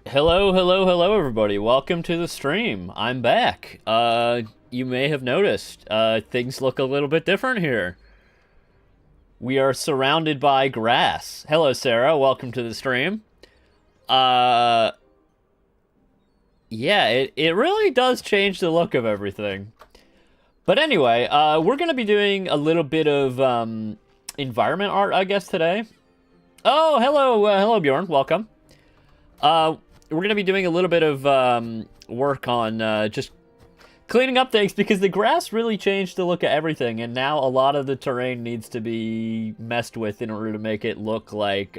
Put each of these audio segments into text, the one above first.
Hello, hello, hello, everybody. Welcome to the stream. I'm back. You may have noticed, things look a little bit different here. We are surrounded by grass. Hello, Sarah. Welcome to the stream. Yeah, it really does change the look of everything. But anyway, we're gonna be doing a little bit of, environment art, I guess, today. Oh, hello, Bjorn. Welcome. We're going to be doing a little bit of work on just cleaning up things because the grass really changed the look of everything, and now a lot of the terrain needs to be messed with in order to make it look like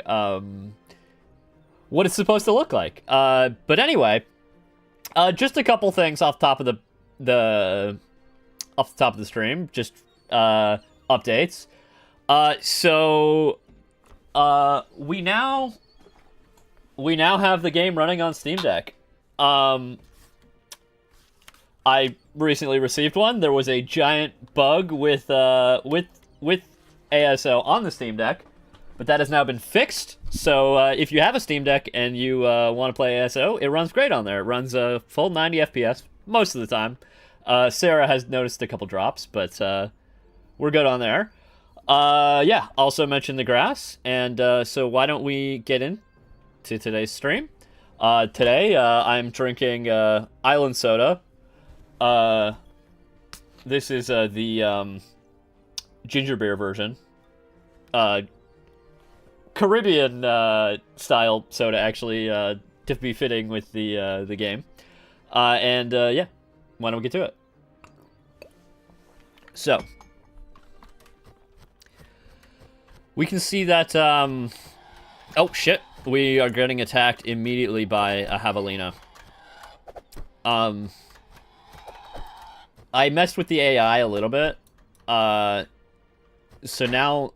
what it's supposed to look like. But anyway, just a couple things off the top of the stream, just updates. So we now have the game running on Steam Deck. I recently received one. There was a giant bug with ASO on the Steam Deck, but that has now been fixed. So if you have a Steam Deck and you want to play ASO, it runs great on there. It runs a full 90 FPS most of the time. Sarah has noticed a couple drops, but we're good on there. Yeah, also mentioned the grass, and so why don't we get in to today's stream. Today, I'm drinking Island Soda. This is the ginger beer version. Caribbean style soda, actually, to be fitting with the game. And yeah, why don't we get to it? So, we can see that. Oh shit. We are getting attacked immediately by a javelina. I messed with the AI a little bit. So now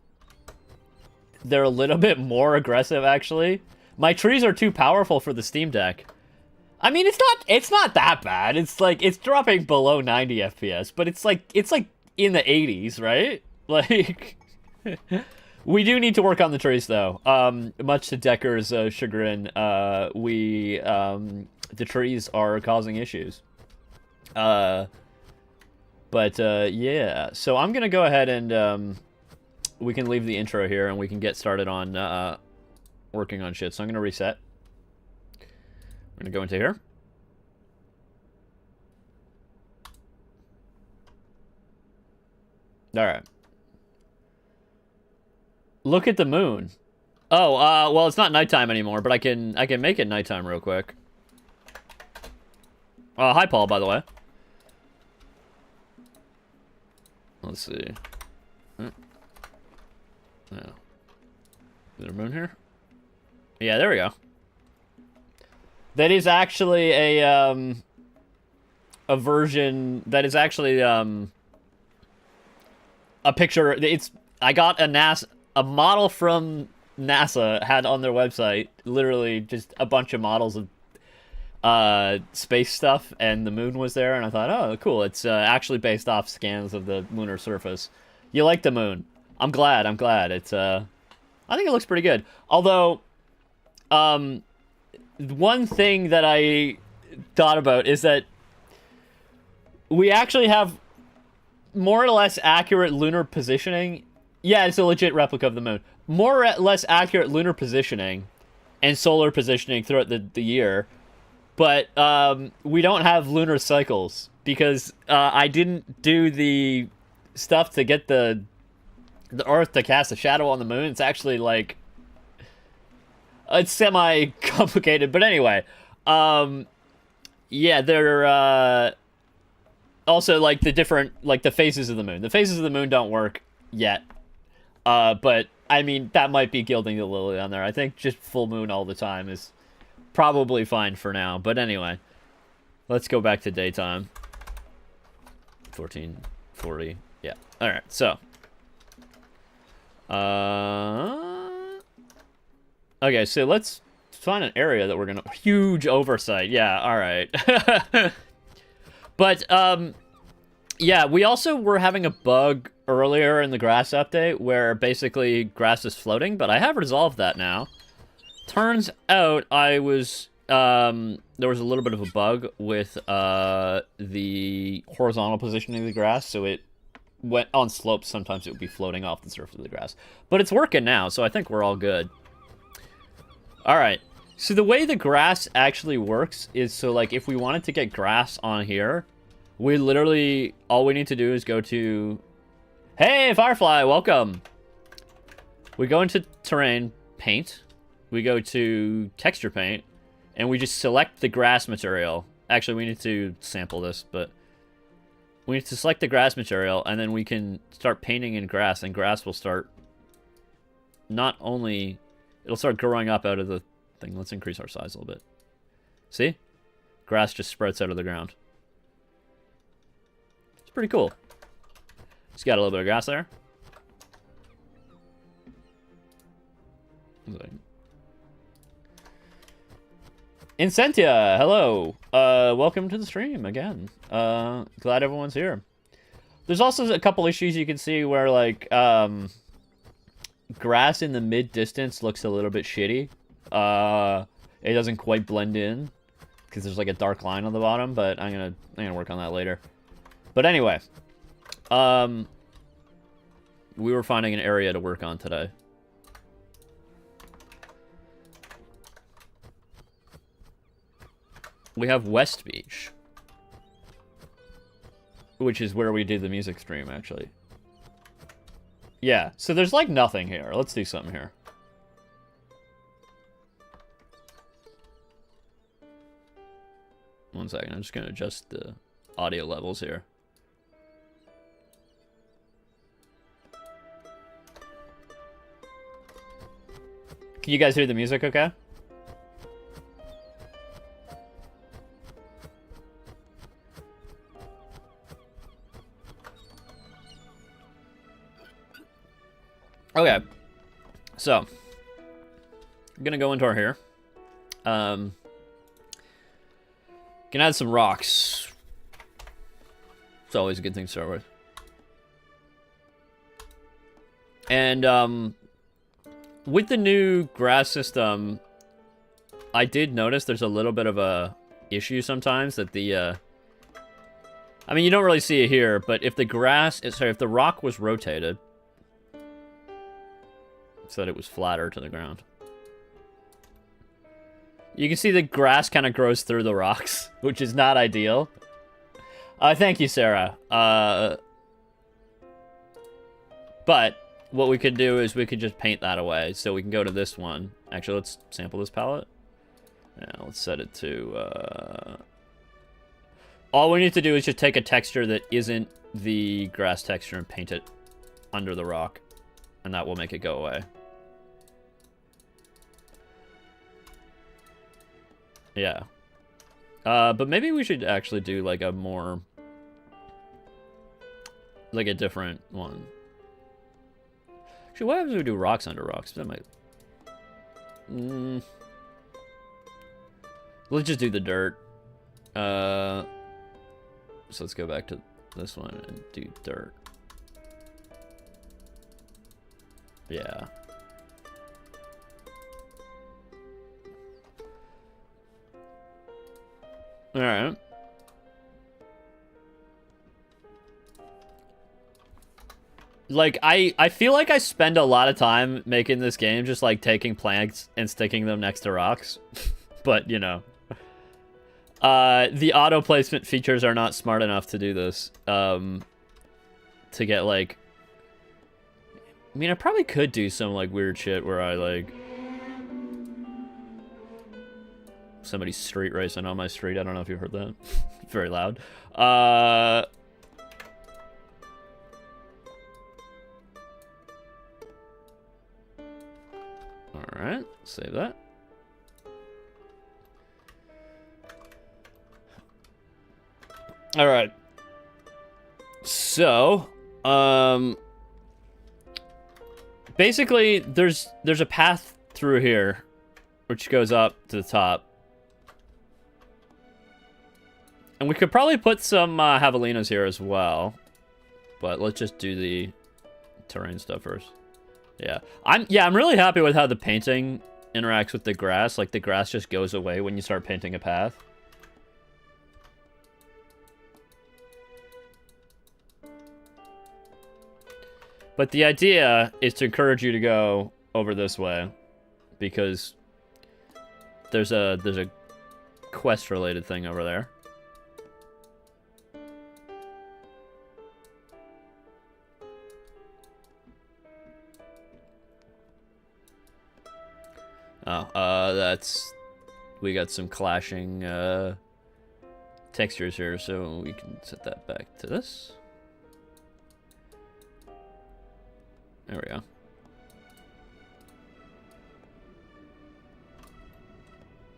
they're a little bit more aggressive, actually. My trees are too powerful for the Steam Deck. I mean, it's not that bad. It's like, it's dropping below 90 FPS, but it's like in the 80s, right? Like... We do need to work on the trees, though. Much to Decker's chagrin, the trees are causing issues. But yeah. So I'm gonna go ahead and we can leave the intro here, and we can get started on working on shit. So I'm gonna reset. We're gonna go into here. All right. Look at the moon. Oh, well, it's not nighttime anymore, but I can make it nighttime real quick. Hi, Paul, by the way. Let's see. Yeah. Is there a moon here? Yeah, there we go. That is actually a version that is actually a picture. I got a model from NASA had on their website, literally just a bunch of models of space stuff, and the moon was there, and I thought, oh, cool, it's actually based off scans of the lunar surface. You like the moon. I'm glad. It's, I think it looks pretty good. Although, one thing that I thought about is that we actually have more or less accurate lunar positioning. Yeah, it's a legit replica of the moon. More or less accurate lunar positioning and solar positioning throughout the year. But we don't have lunar cycles because I didn't do the stuff to get the Earth to cast a shadow on the moon. It's actually, like... It's semi-complicated. But anyway. Yeah, they're... also, like, the different... Like, the phases of the moon. The phases of the moon don't work yet. But, I mean, that might be gilding the lily on there. I think just full moon all the time is probably fine for now. But anyway, let's go back to daytime. 1440. Yeah. All right. So, okay. So let's find an area that we're gonna huge oversight. Yeah. All right. But yeah, we also were having a bug earlier in the grass update where basically grass is floating, but I have resolved that now. Turns out I was there was a little bit of a bug with the horizontal positioning of the grass, so it went on slopes. Sometimes it would be floating off the surface of the grass, but it's working now, so I think we're all good. All right. So the way the grass actually works is, so like if we wanted to get grass on here, we literally, all we need to do is go to, hey, Firefly, welcome. We go into terrain, paint. We go to texture paint, and we just select the grass material. Actually, we need to sample this, but we need to select the grass material, and then we can start painting in grass, and grass will start not only, it'll start growing up out of the thing. Let's increase our size a little bit. See? Grass just sprouts out of the ground. It's pretty cool. It's got a little bit of grass there. Incentia, hello. Welcome to the stream again. Glad everyone's here. There's also a couple issues you can see where, like, grass in the mid-distance looks a little bit shitty. It doesn't quite blend in because there's like a dark line on the bottom, but I'm gonna work on that later. But anyway, we were finding an area to work on today. We have West Beach, which is where we did the music stream, actually. Yeah, so there's like nothing here. Let's do something here. One second, I'm just going to adjust the audio levels here. Can you guys hear the music okay? Okay, so I'm gonna go into our here. Can add some rocks. It's always a good thing to start with. And with the new grass system, I did notice there's a little bit of a issue sometimes that the I mean, you don't really see it here, but if the grass is, sorry, if the rock was rotated so that it was flatter to the ground, you can see the grass kind of grows through the rocks, which is not ideal. Thank you, Sarah. But what we could do is we could just paint that away. So we can go to this one. Actually, let's sample this palette. Yeah, let's set it to... All we need to do is just take a texture that isn't the grass texture and paint it under the rock. And that will make it go away. Yeah. But maybe we should actually do like a more... like a different one. Actually, what happens if we do rocks under rocks? That might... Let's just do the dirt. So let's go back to this one and do dirt. Yeah. Alright. Like, I feel like I spend a lot of time making this game just, like, taking planks and sticking them next to rocks. But, you know. The auto placement features are not smart enough to do this. To get, like... I mean, I probably could do some, like, weird shit where I, like... Somebody's street racing on my street. I don't know if you heard that. Very loud. Alright, save that. Alright. So, basically, there's a path through here, which goes up to the top. And we could probably put some javelinas here as well. But let's just do the terrain stuff first. Yeah. I'm really happy with how the painting interacts with the grass. Like, the grass just goes away when you start painting a path. But the idea is to encourage you to go over this way, because there's a quest-related thing over there. That's... We got some clashing, textures here, so we can set that back to this. There we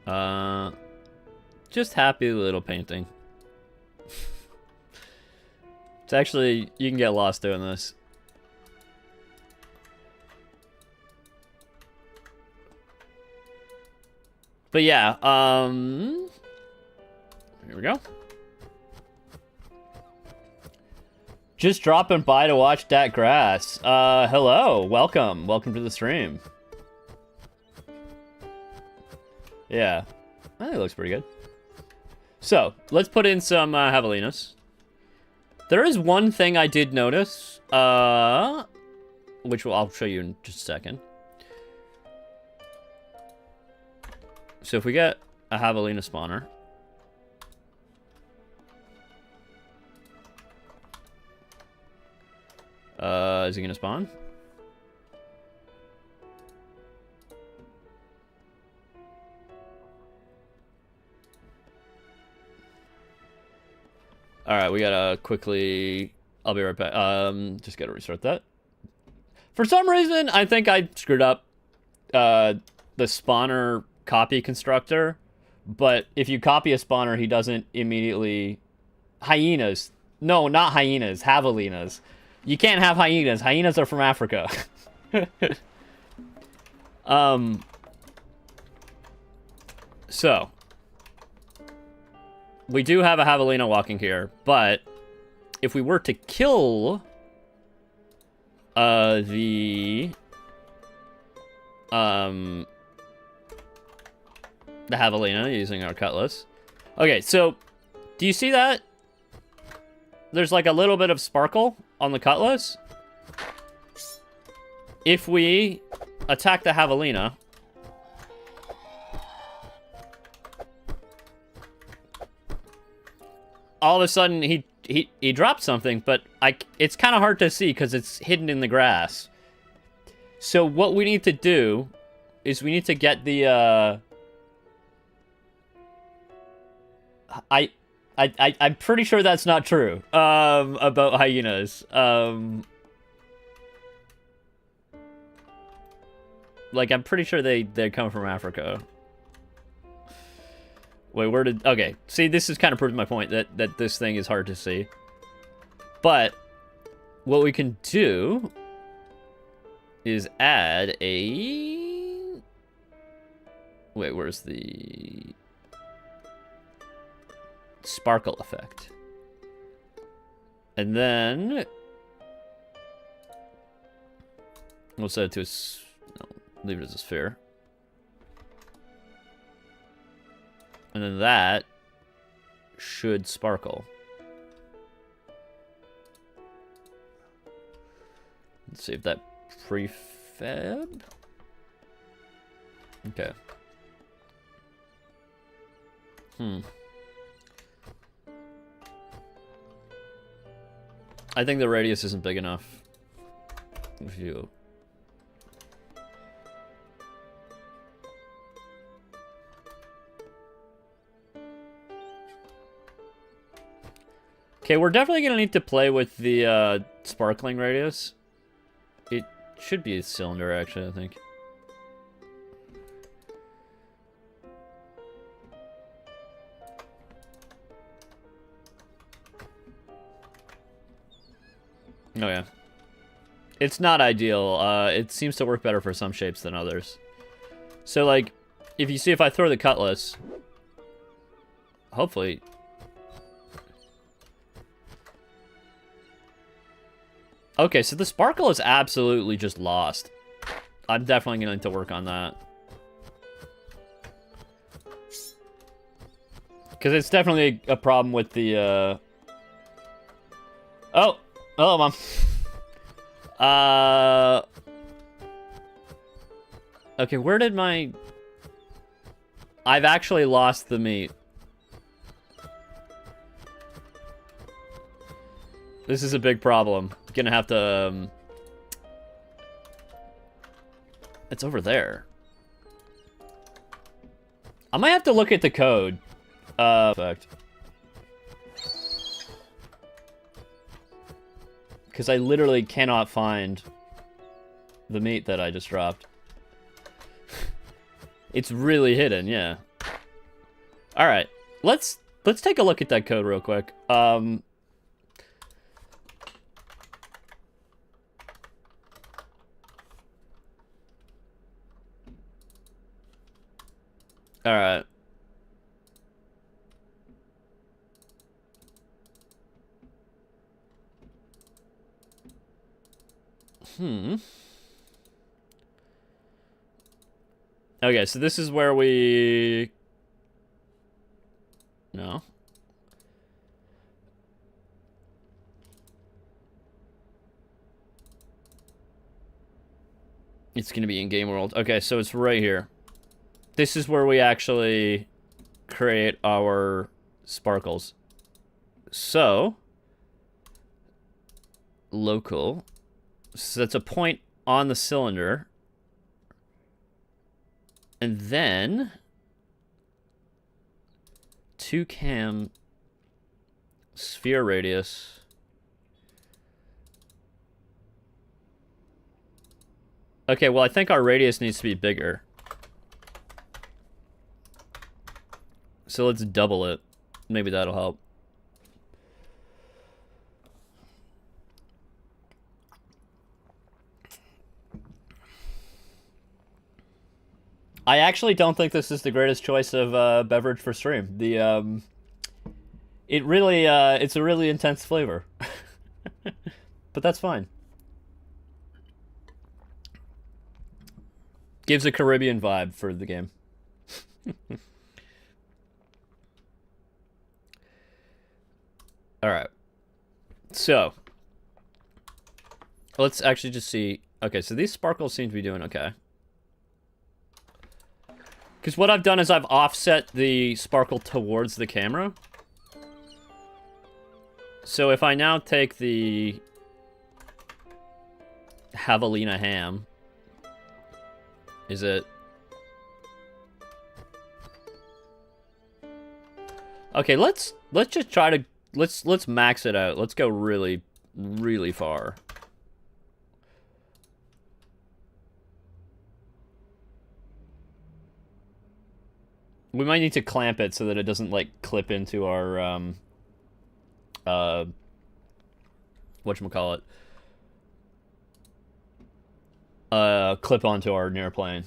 go. Just happy little painting. It's actually, you can get lost doing this. But yeah, here we go. Just dropping by to watch that grass. Hello, welcome to the stream. Yeah, I think it looks pretty good. So, let's put in some javelinas. There is one thing I did notice, which I'll show you in just a second. So if we get a javelina spawner, is he gonna spawn? All right, we gotta quickly. I'll be right back. Just gotta restart that. For some reason, I think I screwed up the spawner copy constructor, but if you copy a spawner, he doesn't immediately. Hyenas. No, not hyenas. Javelinas. You can't have hyenas. Hyenas are from Africa. So we do have a javelina walking here, but if we were to kill the javelina using our cutlass. Okay, so do you see that? There's like a little bit of sparkle on the cutlass. If we attack the javelina, all of a sudden he dropped something, but it's kind of hard to see because it's hidden in the grass. So what we need to do is we need to get the I'm pretty sure that's not true about hyenas. Like, I'm pretty sure they come from Africa. Wait, where did... Okay, see, this is kind of proving my point, that this thing is hard to see. But what we can do is add a... Wait, where's the... sparkle effect? And then... we'll set it to a... no, leave it as a sphere. And then that should sparkle. Let's see if that prefab. Okay. I think the radius isn't big enough. If you... Okay, we're definitely gonna need to play with the sparkling radius. It should be a cylinder, actually, I think. Oh yeah. It's not ideal. It seems to work better for some shapes than others. So, like, if you see if I throw the cutlass, hopefully... Okay, so the sparkle is absolutely just lost. I'm definitely going to need to work on that. Because it's definitely a problem with the, Oh! Hello, Mom. Okay, where did my... I've actually lost the meat. This is a big problem. Gonna have to, It's over there. I might have to look at the code. Fact. Because I literally cannot find the meat that I just dropped. It's really hidden, yeah. Alright. Let's take a look at that code real quick. Alright. Okay, so this is where we... No. It's gonna be in Game World. Okay, so it's right here. This is where we actually create our sparkles. So... Local. So that's a point on the cylinder. And then... 2cam sphere radius. Okay, well, I think our radius needs to be bigger. So let's double it. Maybe that'll help. I actually don't think this is the greatest choice of beverage for stream. The it really it's a really intense flavor. But that's fine. Gives a Caribbean vibe for the game. All right. So, let's actually just see. Okay, so these sparkles seem to be doing okay. Because what I've done is I've offset the sparkle towards the camera. So if I now take the javelina ham, is it... Okay, let's just try to... Let's max it out. Let's go really, really far. We might need to clamp it so that it doesn't, like, clip into our, whatchamacallit? Clip onto our near plane.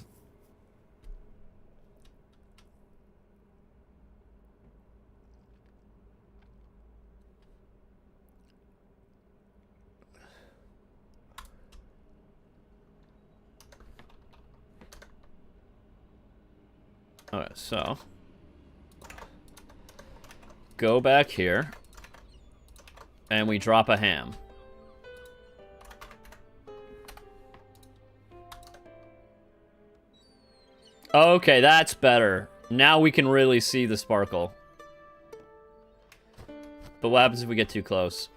Alright, so go back here and we drop a ham. Okay, that's better. Now we can really see the sparkle. But what happens if we get too close?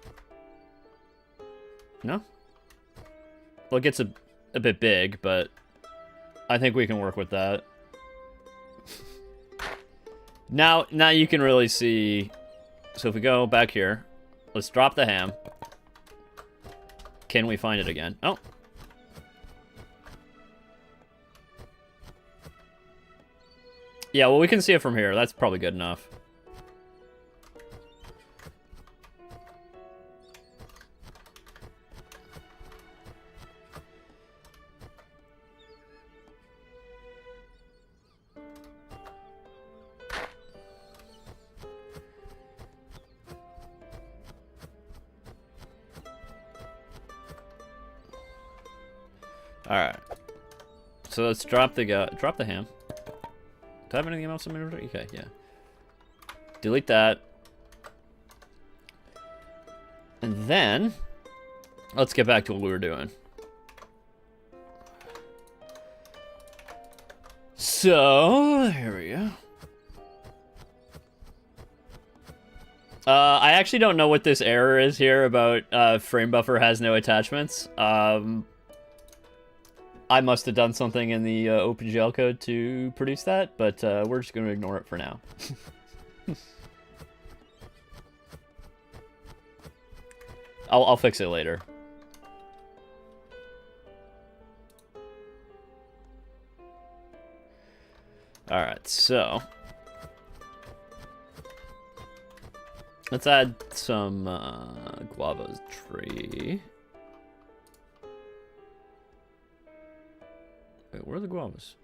No? Well, it gets a bit big, but I think we can work with that. Now you can really see. So if we go back here, let's drop the ham. Can we find it again? Oh. Yeah, well, we can see it from here. That's probably good enough. Alright. So let's drop the ham. Do I have anything else in my inventory? Okay, yeah. delete that. And then, let's get back to what we were doing. So, here we go. I actually don't know what this error is here about frame buffer has no attachments. I must have done something in the OpenGL code to produce that, but we're just going to ignore it for now. I'll fix it later. Alright, so let's add some guava tree. Wait, where are the guavas?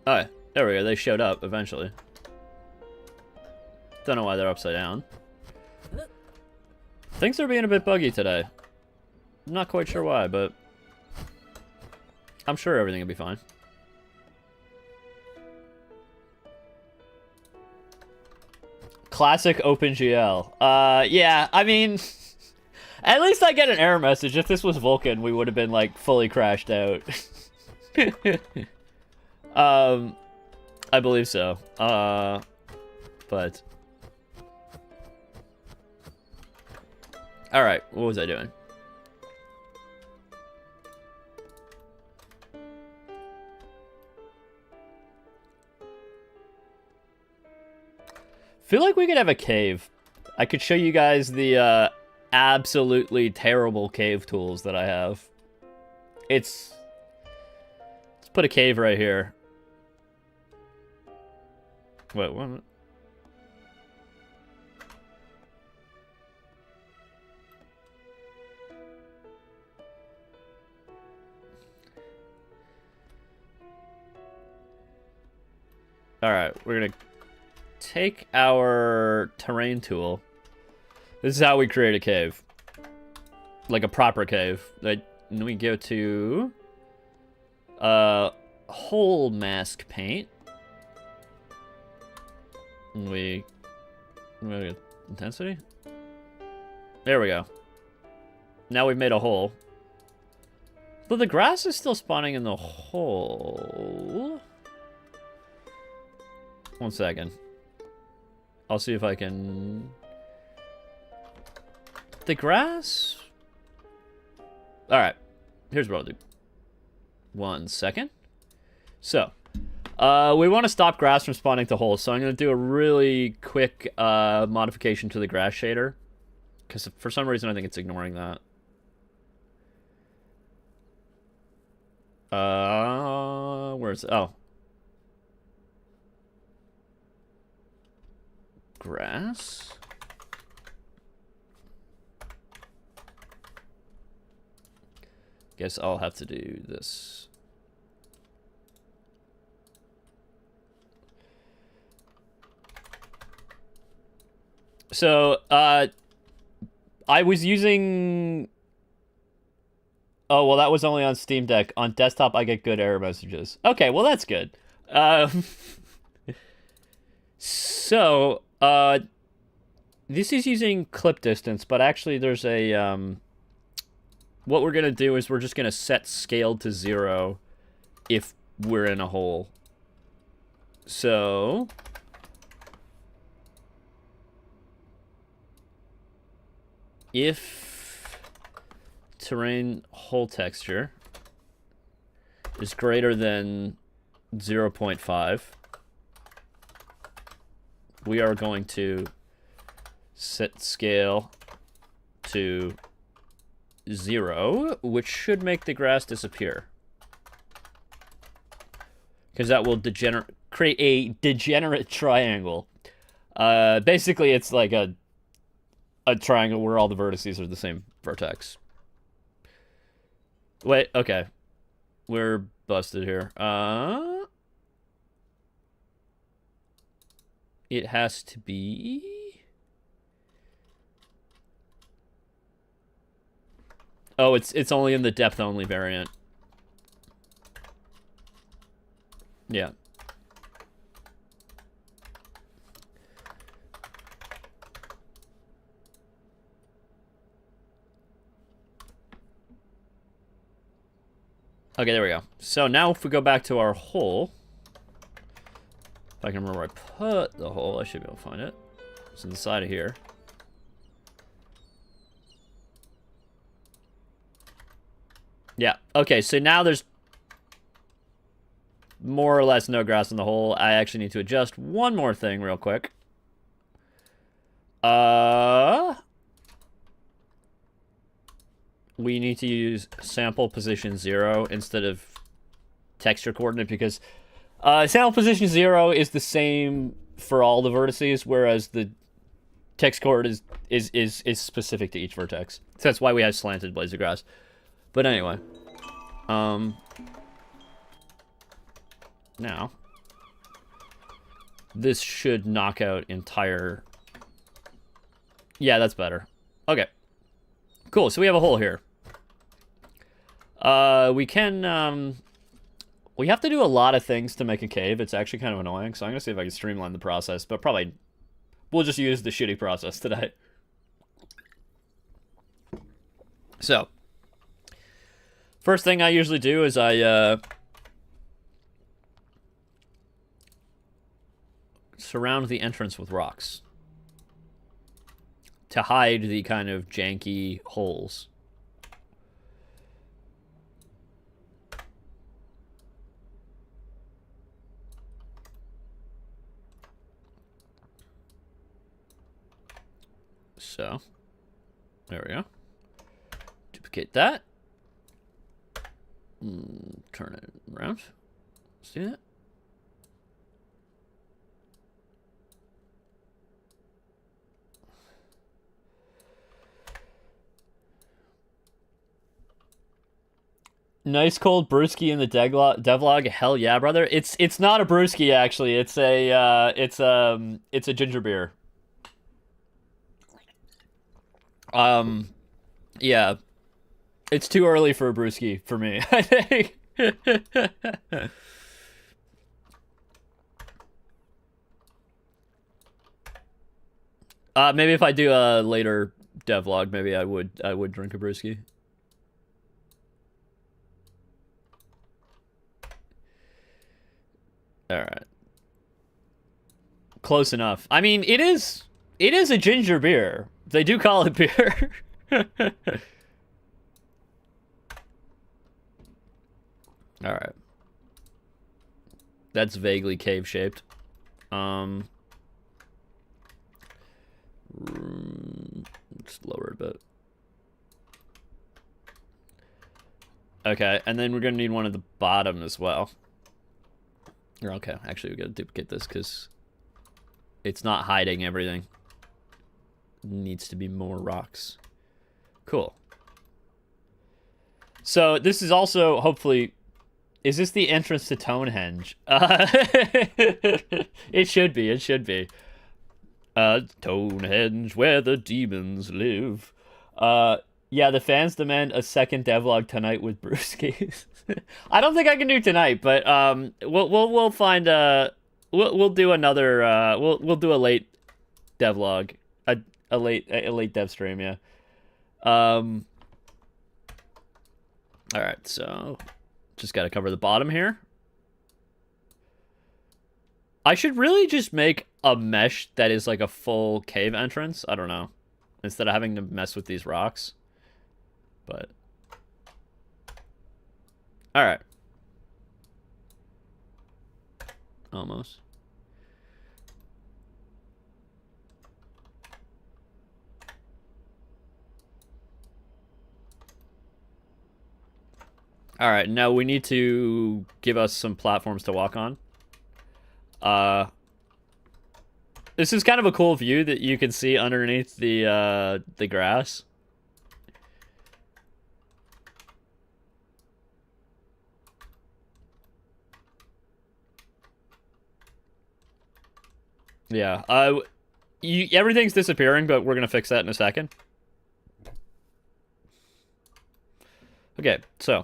Oh, there we go. They showed up eventually. Don't know why they're upside down. Things are being a bit buggy today. I'm not quite sure why, but I'm sure everything will be fine. Classic OpenGL. Yeah, I mean, at least I get an error message. If this was Vulkan, we would have been, like, fully crashed out. I believe so. But alright, what was I doing? Feel like we could have a cave. I could show you guys the absolutely terrible cave tools that I have. Let's put a cave right here. Wait, what? Alright, we're gonna take our terrain tool. This is how we create a cave. Like a proper cave. And we go to hole mask paint. And we intensity? There we go. Now we've made a hole. But the grass is still spawning in the hole. One second. I'll see if I can... The grass? Alright. Here's what I'll do. One second. So, we want to stop grass from spawning to holes, so I'm going to do a really quick modification to the grass shader. Because for some reason I think it's ignoring that. Where's it? Oh. Grass. Guess I'll have to do this. So, I was using... Oh, well, that was only on Steam Deck. On desktop, I get good error messages. Okay, well, that's good. So, this is using clip distance, but actually there's a, what we're going to do is we're just going to set scale to 0 if we're in a hole. So, if terrain hole texture is greater than 0.5, we are going to set scale to 0, which should make the grass disappear. Because that will create a degenerate triangle. Basically, it's like a triangle where all the vertices are the same vertex. Wait, okay. We're busted here. It has to be... Oh, it's only in the depth only variant. Yeah. Okay, there we go. So now if we go back to our hole, if I can remember where I put the hole, I should be able to find it. It's inside of here. Yeah, okay, so now there's more or less no grass in the hole. I actually need to adjust one more thing real quick. We need to use sample position 0 instead of texture coordinate because sample position 0 is the same for all the vertices, whereas the text coordinate is specific to each vertex. So that's why we have slanted blades of grass. But anyway, now this should knock out entire. Yeah, that's better. Okay, cool. So we have a hole here. We can we have to do a lot of things to make a cave. It's actually kind of annoying. So I'm gonna see if I can streamline the process, but probably we'll just use the shitty process today. So, first thing I usually do is I surround the entrance with rocks to hide the kind of janky holes. So, there we go. Duplicate that. Turn it around. See that? Nice cold brewski in the devlog. Hell yeah, brother. It's not a brewski actually. It's a ginger beer. Yeah. It's too early for a brewski for me, I think. Maybe if I do a later devlog, maybe I would drink a brewski. All right. Close enough. I mean, it is a ginger beer. They do call it beer. All right. That's vaguely cave-shaped. Let's lower it a bit. Okay, and then we're gonna need one at the bottom as well. Okay, actually we gotta duplicate this because it's not hiding everything. Needs to be more rocks. Cool. So this is also hopefully. Is this the entrance to Tonehenge? It should be. It should be. Tonehenge, where the demons live. Yeah, the fans demand a second devlog tonight with brewskis. I don't think I can do tonight, but we'll find we'll do another we'll do a late devlog, a late dev stream, yeah. All right, so just got to cover the bottom here. I should really just make a mesh that is like a full cave entrance. I don't know, instead of having to mess with these rocks. But all right, almost. All right, now we need to give us some platforms to walk on. This is kind of a cool view that you can see underneath the grass. Yeah. Everything's disappearing, but we're gonna fix that in a second. Okay, so.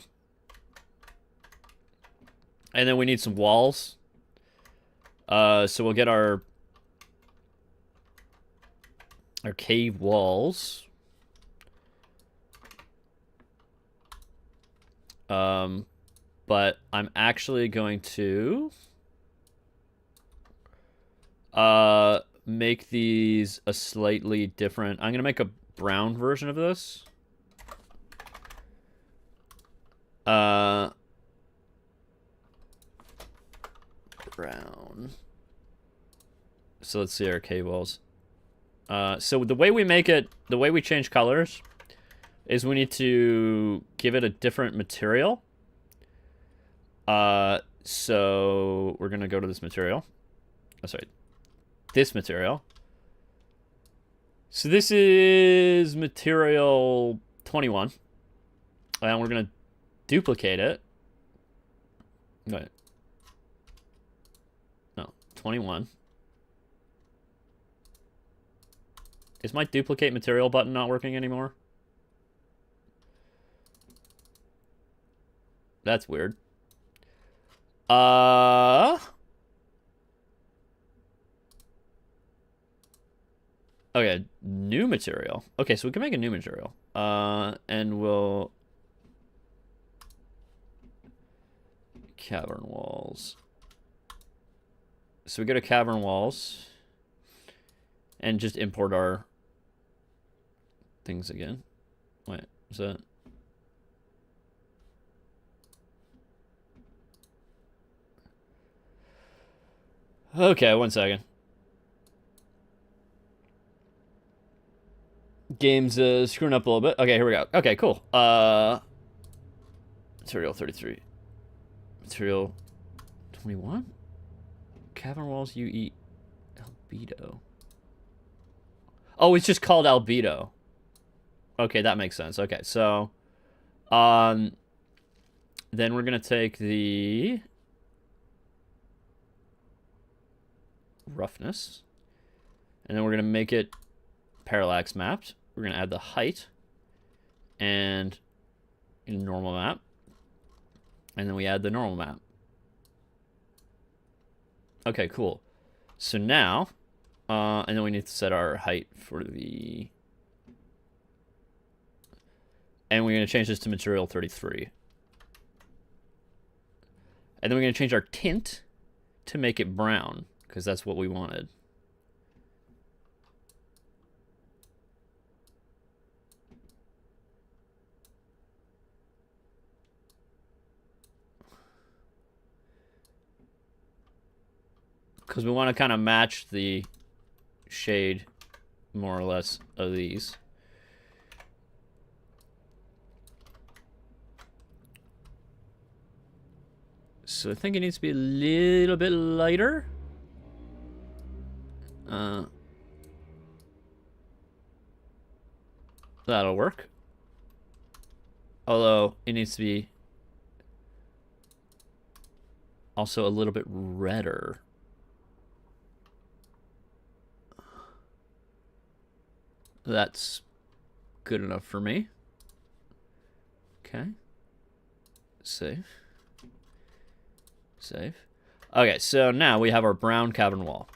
And then we need some walls. So we'll get our cave walls. but I'm actually going to make these a slightly different. I'm gonna make a brown version of this. Brown. So let's see our cables. So the way we make it, the way we change colors, is we need to give it a different material. So we're gonna go to this material. Oh, sorry, this material. So this is material 21, and we're gonna duplicate it. Wait. No, 21. Is my duplicate material button not working anymore? That's weird. Okay, new material. Okay, so we can make a new material. And we'll... Cavern walls. So we go to cavern walls. And just import our things again. Wait, is that... Okay, 1 second. Game's screwing up a little bit. Okay, here we go. Okay, cool. Material 33. Material 21? Cavern walls UE albedo. Oh, it's just called albedo. Okay, that makes sense. Okay, so then we're gonna take the roughness, and then we're gonna make it parallax mapped. We're gonna add the height and normal map, and then we add the normal map. Okay, cool. So now, and then we need to set our height for the, and we're gonna change this to material 33, and then we're gonna change our tint to make it brown because that's what we wanted. Because we want to kind of match the shade, more or less, of these. So I think it needs to be a little bit lighter. That'll work. Although, it needs to be also a little bit redder. That's good enough for me. Okay. Save. Save. Okay, so now we have our brown cavern wall.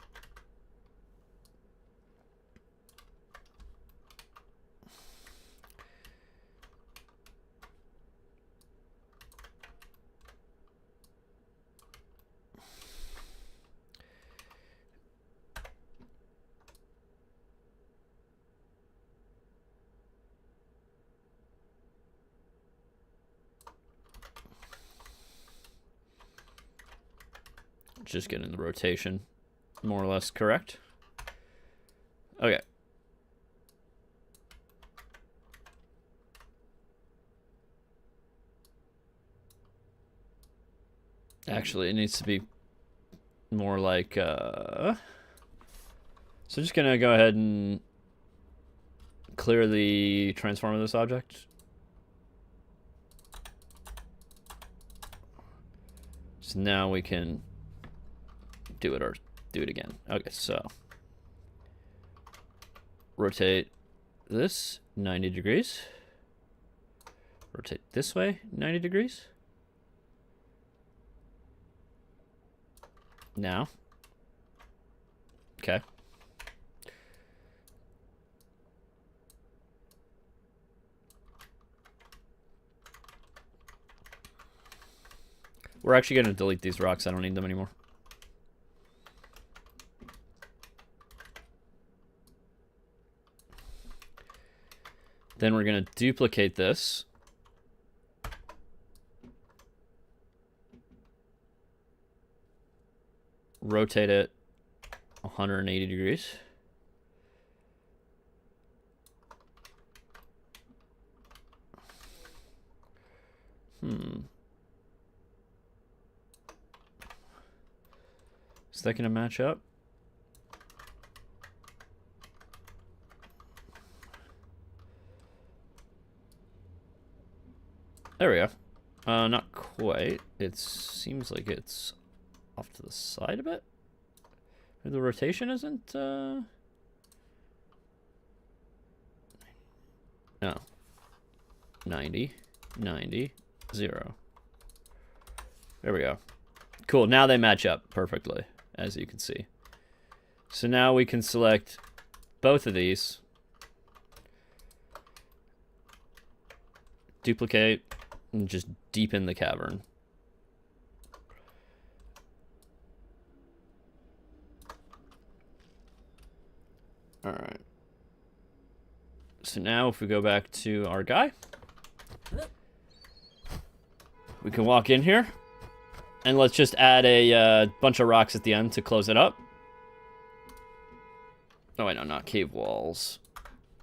Just getting the rotation more or less correct. Okay. Actually, it needs to be more like, so just gonna go ahead and clear the transform of this object. So now we can do it or do it again. Okay, so rotate this 90 degrees. Rotate this way 90 degrees. Now. Okay. We're actually going to delete these rocks. I don't need them anymore. Then we're going to duplicate this. Rotate it 180 degrees. Is that going to match up? There we go. Not quite. It seems like it's off to the side a bit. The rotation isn't, No. 90, 90, 0. There we go. Cool, now they match up perfectly, as you can see. So now we can select both of these. Duplicate, and just deepen the cavern. Alright. So now if we go back to our guy, we can walk in here. And let's just add a bunch of rocks at the end to close it up. Oh wait, no, not cave walls.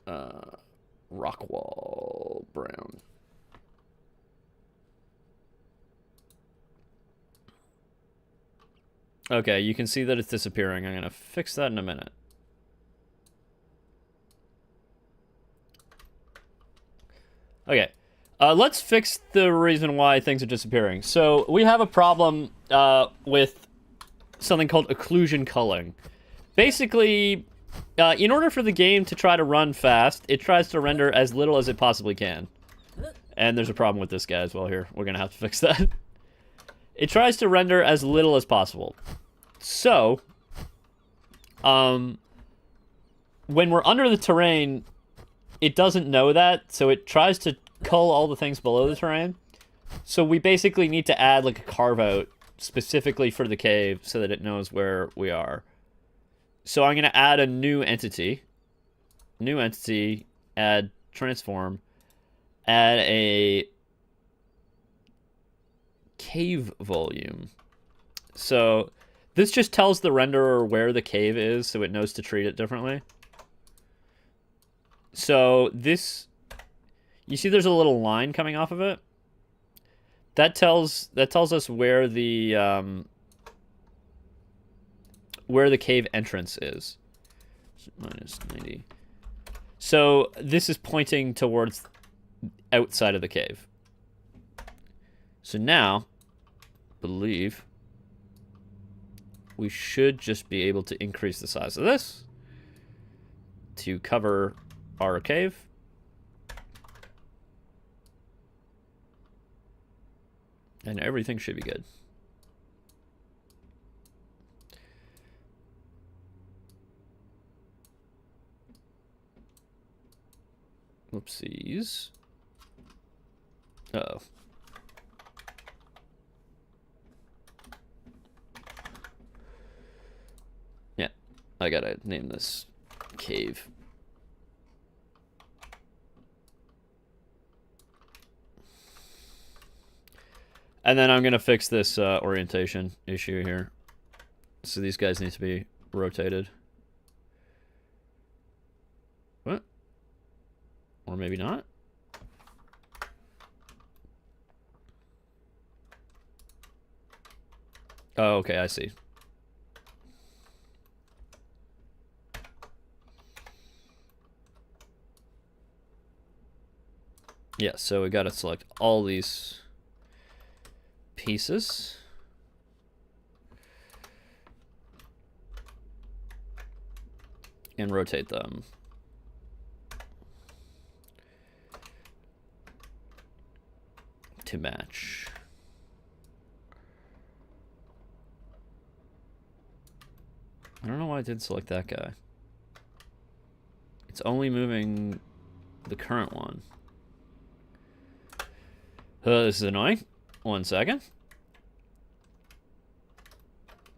Rock wall brown. Okay, you can see that it's disappearing. I'm going to fix that in a minute. Okay, let's fix the reason why things are disappearing. So we have a problem with something called occlusion culling. Basically, in order for the game to try to run fast, it tries to render as little as it possibly can. And there's a problem with this guy as well here. We're going to have to fix that. It tries to render as little as possible. So, when we're under the terrain, it doesn't know that, so it tries to cull all the things below the terrain. So we basically need to add like a carve-out specifically for the cave so that it knows where we are. So I'm going to add a new entity. New entity, add transform, add a cave volume. So this just tells the renderer where the cave is so it knows to treat it differently. So this, you see there's a little line coming off of it? That tells us where the cave entrance is. Minus 90. So this is pointing towards outside of the cave. So now, believe we should just be able to increase the size of this to cover our cave. And everything should be good. Whoopsies. Uh-oh. Yeah, I gotta name this cave. And then I'm gonna fix this orientation issue here. So these guys need to be rotated. What? Or maybe not? Oh, okay, I see. Yeah, so we gotta select all these pieces. And rotate them. To match. I don't know why I didn't select that guy. It's only moving the current one. This is annoying. 1 second.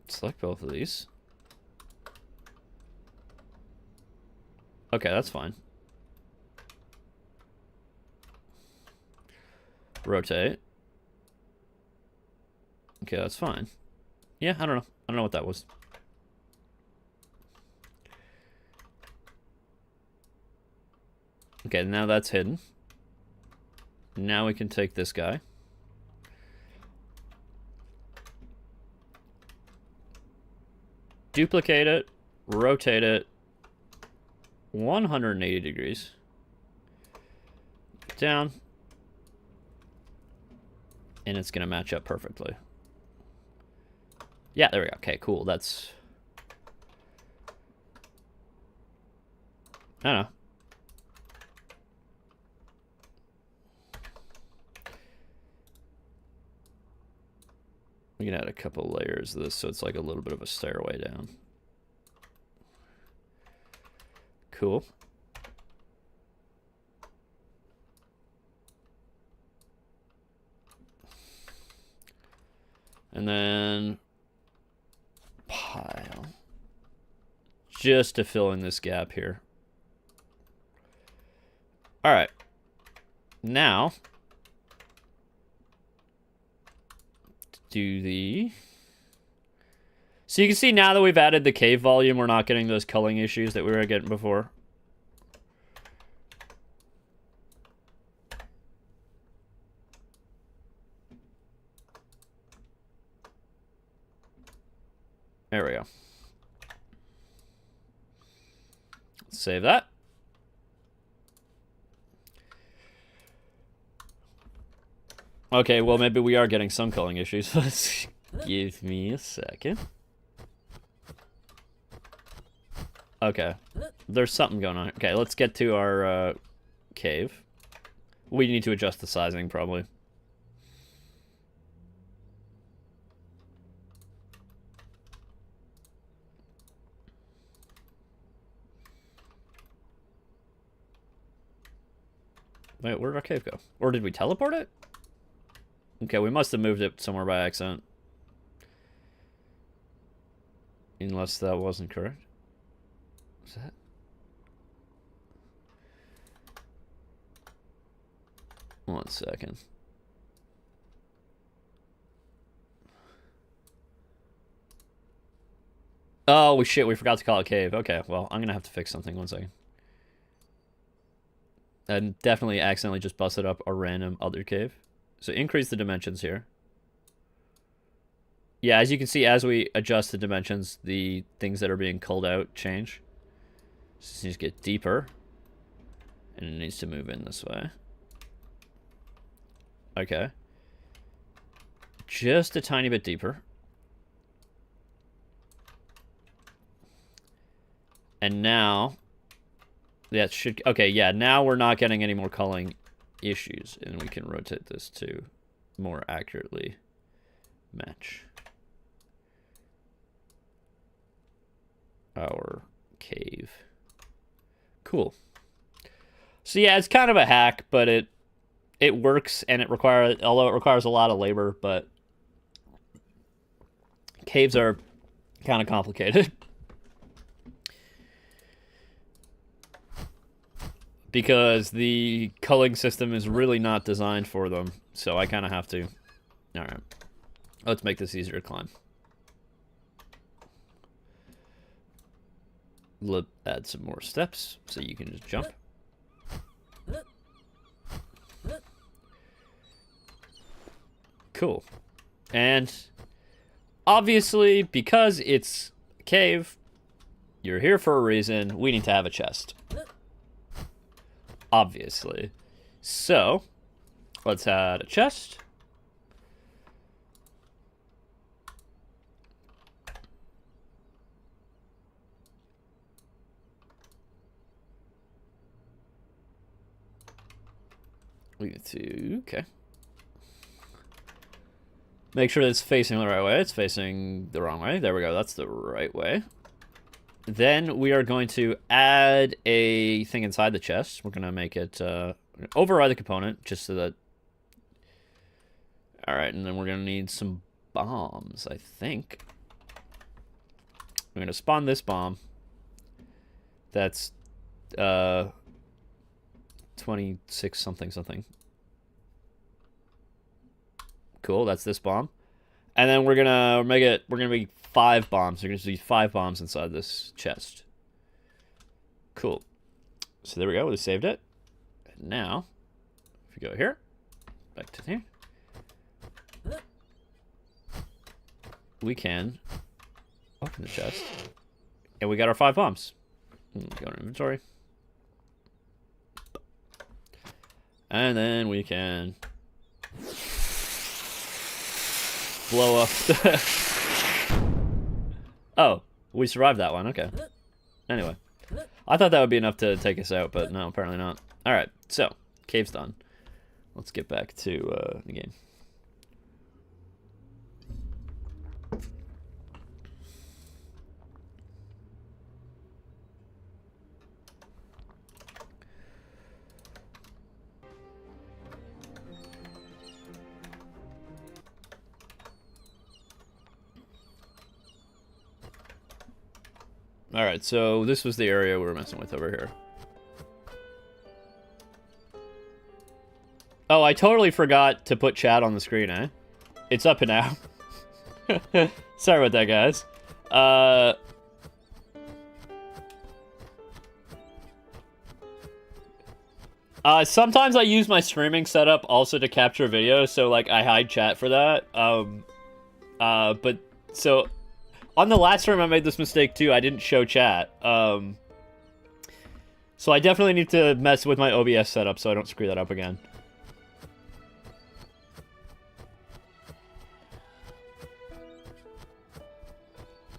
Select both of these. Okay, that's fine. Rotate. Okay, that's fine. Yeah, I don't know. I don't know what that was. Okay, now that's hidden. Now we can take this guy. Duplicate it. Rotate it. 180 degrees. Down. And it's going to match up perfectly. Yeah, there we go. Okay, cool. That's... I don't know. We can add a couple layers of this so it's like a little bit of a stairway down. Cool. And then pile. Just to fill in this gap here. All right. Now, do the... So you can see now that we've added the cave volume, we're not getting those culling issues that we were getting before. There we go. Save that. Okay, well, maybe we are getting some culling issues. Give me a second. Okay. There's something going on. Okay, let's get to our cave. We need to adjust the sizing, probably. Wait, where did our cave go? Or did we teleport it? Okay, we must have moved it somewhere by accident. Unless that wasn't correct. Is that? One second. Oh, shit, we forgot to call it cave. Okay, well, I'm gonna have to fix something. 1 second. I definitely accidentally just busted up a random other cave. So increase the dimensions here. Yeah, as you can see, as we adjust the dimensions, the things that are being culled out change. So it needs to get deeper. And it needs to move in this way. Okay. Just a tiny bit deeper. And now... that should... okay, yeah, now we're not getting any more culling issues. And we can rotate this to more accurately match our cave. Cool. So yeah, it's kind of a hack, but it works, and it requires, although it requires a lot of labor, but caves are kind of complicated. Because the culling system is really not designed for them. So I kind of have to... Alright. Let's make this easier to climb. Let's add some more steps so you can just jump. Cool. And obviously, because it's a cave, you're here for a reason. We need to have a chest. Obviously. So, let's add a chest. We get to, okay. Make sure that it's facing the right way. It's facing the wrong way. There we go. That's the right way. Then we are going to add a thing inside the chest. We're going to make it override the component just so that... Alright, and then we're going to need some bombs, I think. We're gonna spawn this bomb. That's 26 something something. Cool, that's this bomb. And then we're gonna make 5 bombs. There's gonna be 5 bombs inside this chest. Cool. So there we go, we saved it. And now, if you go here, back to here, we can open the chest. And we got our 5 bombs. Go to inventory. And then we can blow up. Oh, we survived that one. Okay. Anyway, I thought that would be enough to take us out, but no, apparently not. All right, so cave's done. Let's get back to the game. Alright, so this was the area we were messing with over here. Oh, I totally forgot to put chat on the screen, eh? It's up and now. Sorry about that, guys. Sometimes I use my streaming setup also to capture video, so, like, I hide chat for that. But, so... On the last stream, I made this mistake, too. I didn't show chat. So I definitely need to mess with my OBS setup so I don't screw that up again.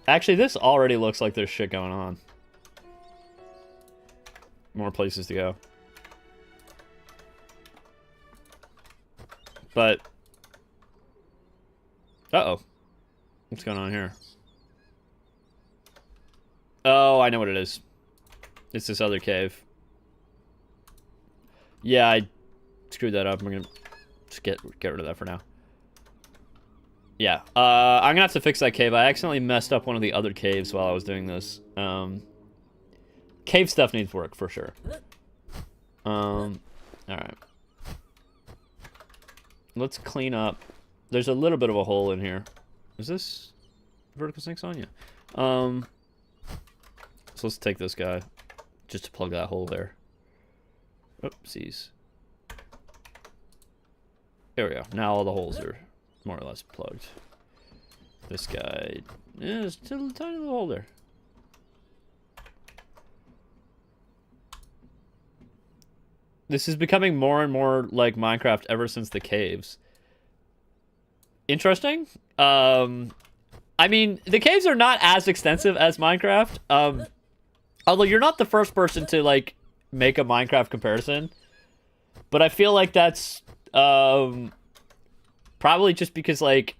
Actually, this already looks like there's shit going on. More places to go. But... Uh-oh. What's going on here? Oh, I know what it is. It's this other cave. Yeah, I screwed that up. We're gonna just get rid of that for now. Yeah, I'm gonna have to fix that cave. I accidentally messed up one of the other caves while I was doing this. Cave stuff needs work, for sure. Alright. Let's clean up. There's a little bit of a hole in here. Is this vertical sinks on? Yeah. So let's take this guy, just to plug that hole there. Oopsies. There we go. Now all the holes are more or less plugged. This guy, yeah, there's still a tiny little hole there. This is becoming more and more like Minecraft ever since the caves. Interesting. I mean, the caves are not as extensive as Minecraft. Although you're not the first person to, like, make a Minecraft comparison. But I feel like that's, probably just because, like,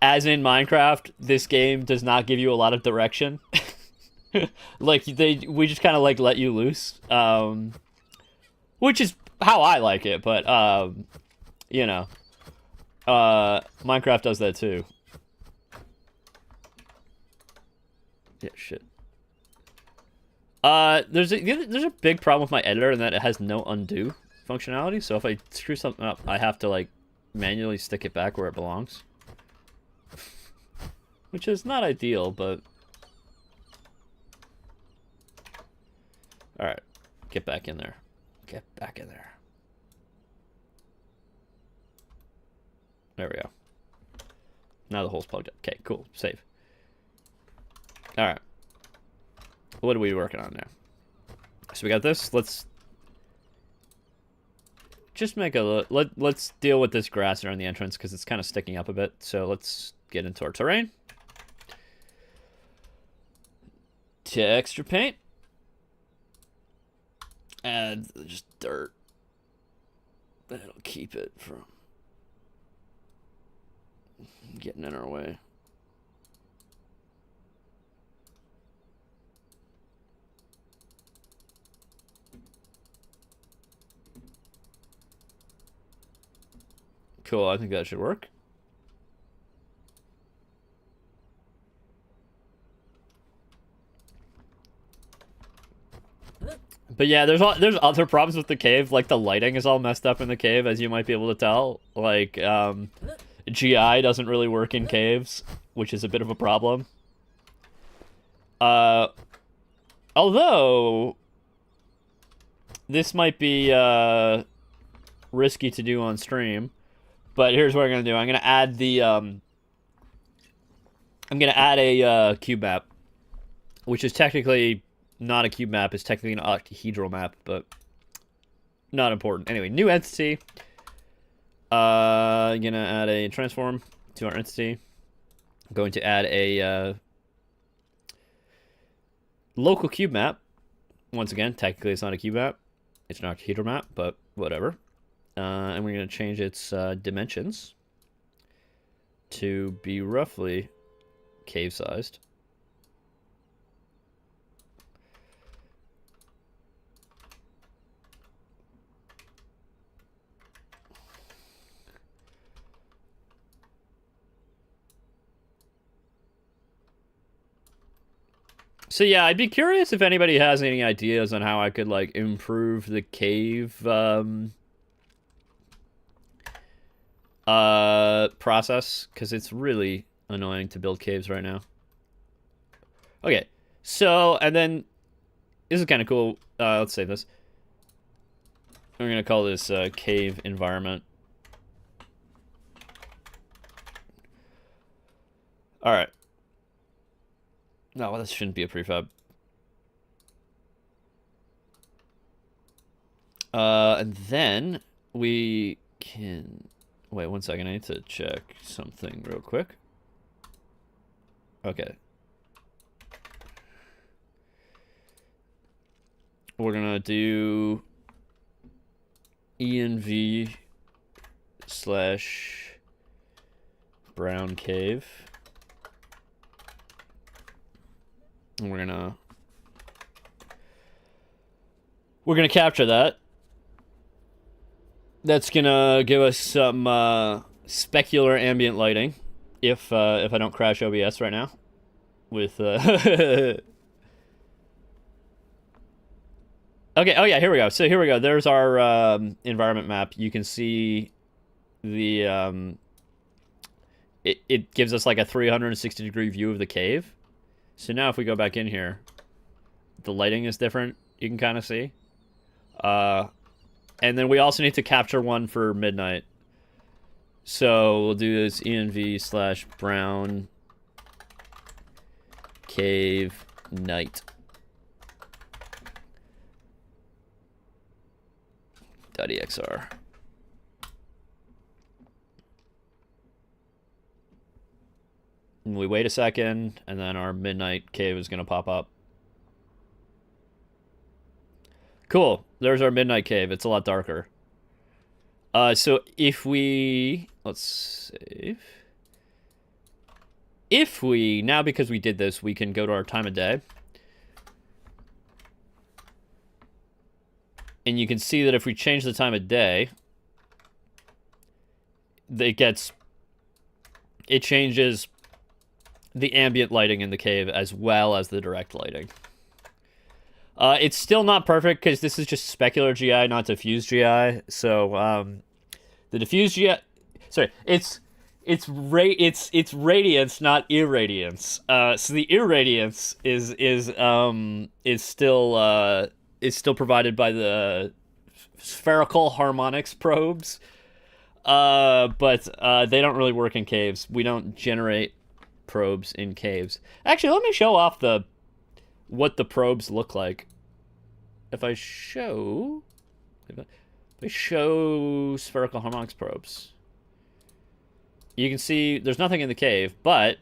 as in Minecraft, this game does not give you a lot of direction. Like, we just kind of, like, let you loose. Which is how I like it, but, you know. Minecraft does that, too. Yeah, shit. There's a big problem with my editor in that it has no undo functionality. So if I screw something up, I have to, like, manually stick it back where it belongs. Which is not ideal, but... Alright. Get back in there. Get back in there. There we go. Now the hole's plugged up. Okay, cool. Save. Alright. What are we working on now? So we got this. Let's just make a... Let's deal with this grass around the entrance because it's kind of sticking up a bit. So let's get into our terrain. Texture paint. Add just dirt. That'll keep it from getting in our way. Cool, I think that should work. But yeah, there's other problems with the cave. Like the lighting is all messed up in the cave, as you might be able to tell. Like GI doesn't really work in caves, which is a bit of a problem. Although this might be risky to do on stream, but here's what I'm gonna do. I'm gonna add the I'm gonna add a cube map, which is technically not a cube map. It's technically an octahedral map, but not important. Anyway, new entity. I'm gonna add a transform to our entity. I'm going to add a local cube map. Once again, technically it's not a cube map. It's an octahedral map, but whatever. And we're going to change its dimensions to be roughly cave-sized. So yeah, I'd be curious if anybody has any ideas on how I could like improve the cave process, because it's really annoying to build caves right now. Okay, so and then this is kind of cool. Let's save this. We're gonna call this cave environment. All right. No, this shouldn't be a prefab. And then we can... Wait, 1 second. I need to check something real quick. Okay. We're gonna do env / brown cave. And we're gonna capture that. That's gonna give us some specular ambient lighting, if I don't crash OBS right now. With okay, oh yeah, here we go. So here we go. There's our environment map. You can see the it gives us like a 360-degree view of the cave. So now if we go back in here, the lighting is different, you can kind of see. And then we also need to capture one for midnight. So we'll do this env / brown cave night. .exr. And we wait a second, and then our midnight cave is going to pop up. Cool. There's our midnight cave. It's a lot darker. So if we... Let's save. If we... Now, because we did this, we can go to our time of day. And you can see that if we change the time of day, it changes the ambient lighting in the cave as well as the direct lighting. It's still not perfect because this is just specular GI, not diffuse GI. So the diffuse GI, sorry, it's radiance, not irradiance. So the irradiance is still provided by the spherical harmonics probes. But they don't really work in caves. We don't generate probes in caves. Actually, let me show off what the probes look like. If I show spherical harmonics probes, you can see there's nothing in the cave, but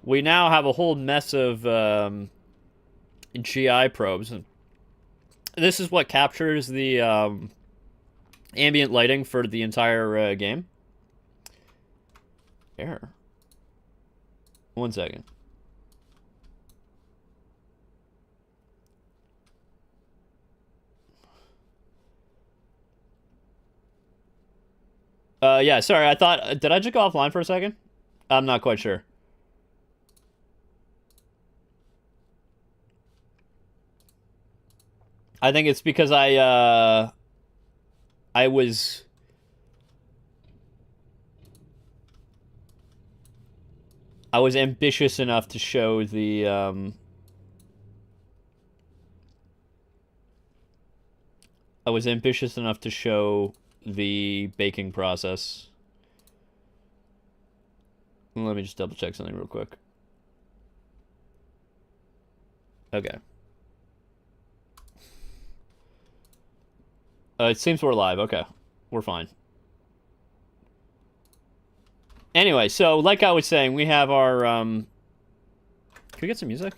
we now have a whole mess of GI probes. This is what captures the ambient lighting for the entire game. Error. 1 second. Yeah, sorry, I thought... Did I just go offline for a second? I'm not quite sure. I think it's because I was ambitious enough to show the baking process. Let me just double check something real quick. Okay. It seems we're live. Okay. We're fine. Anyway, so like I was saying, we have our can we get some music?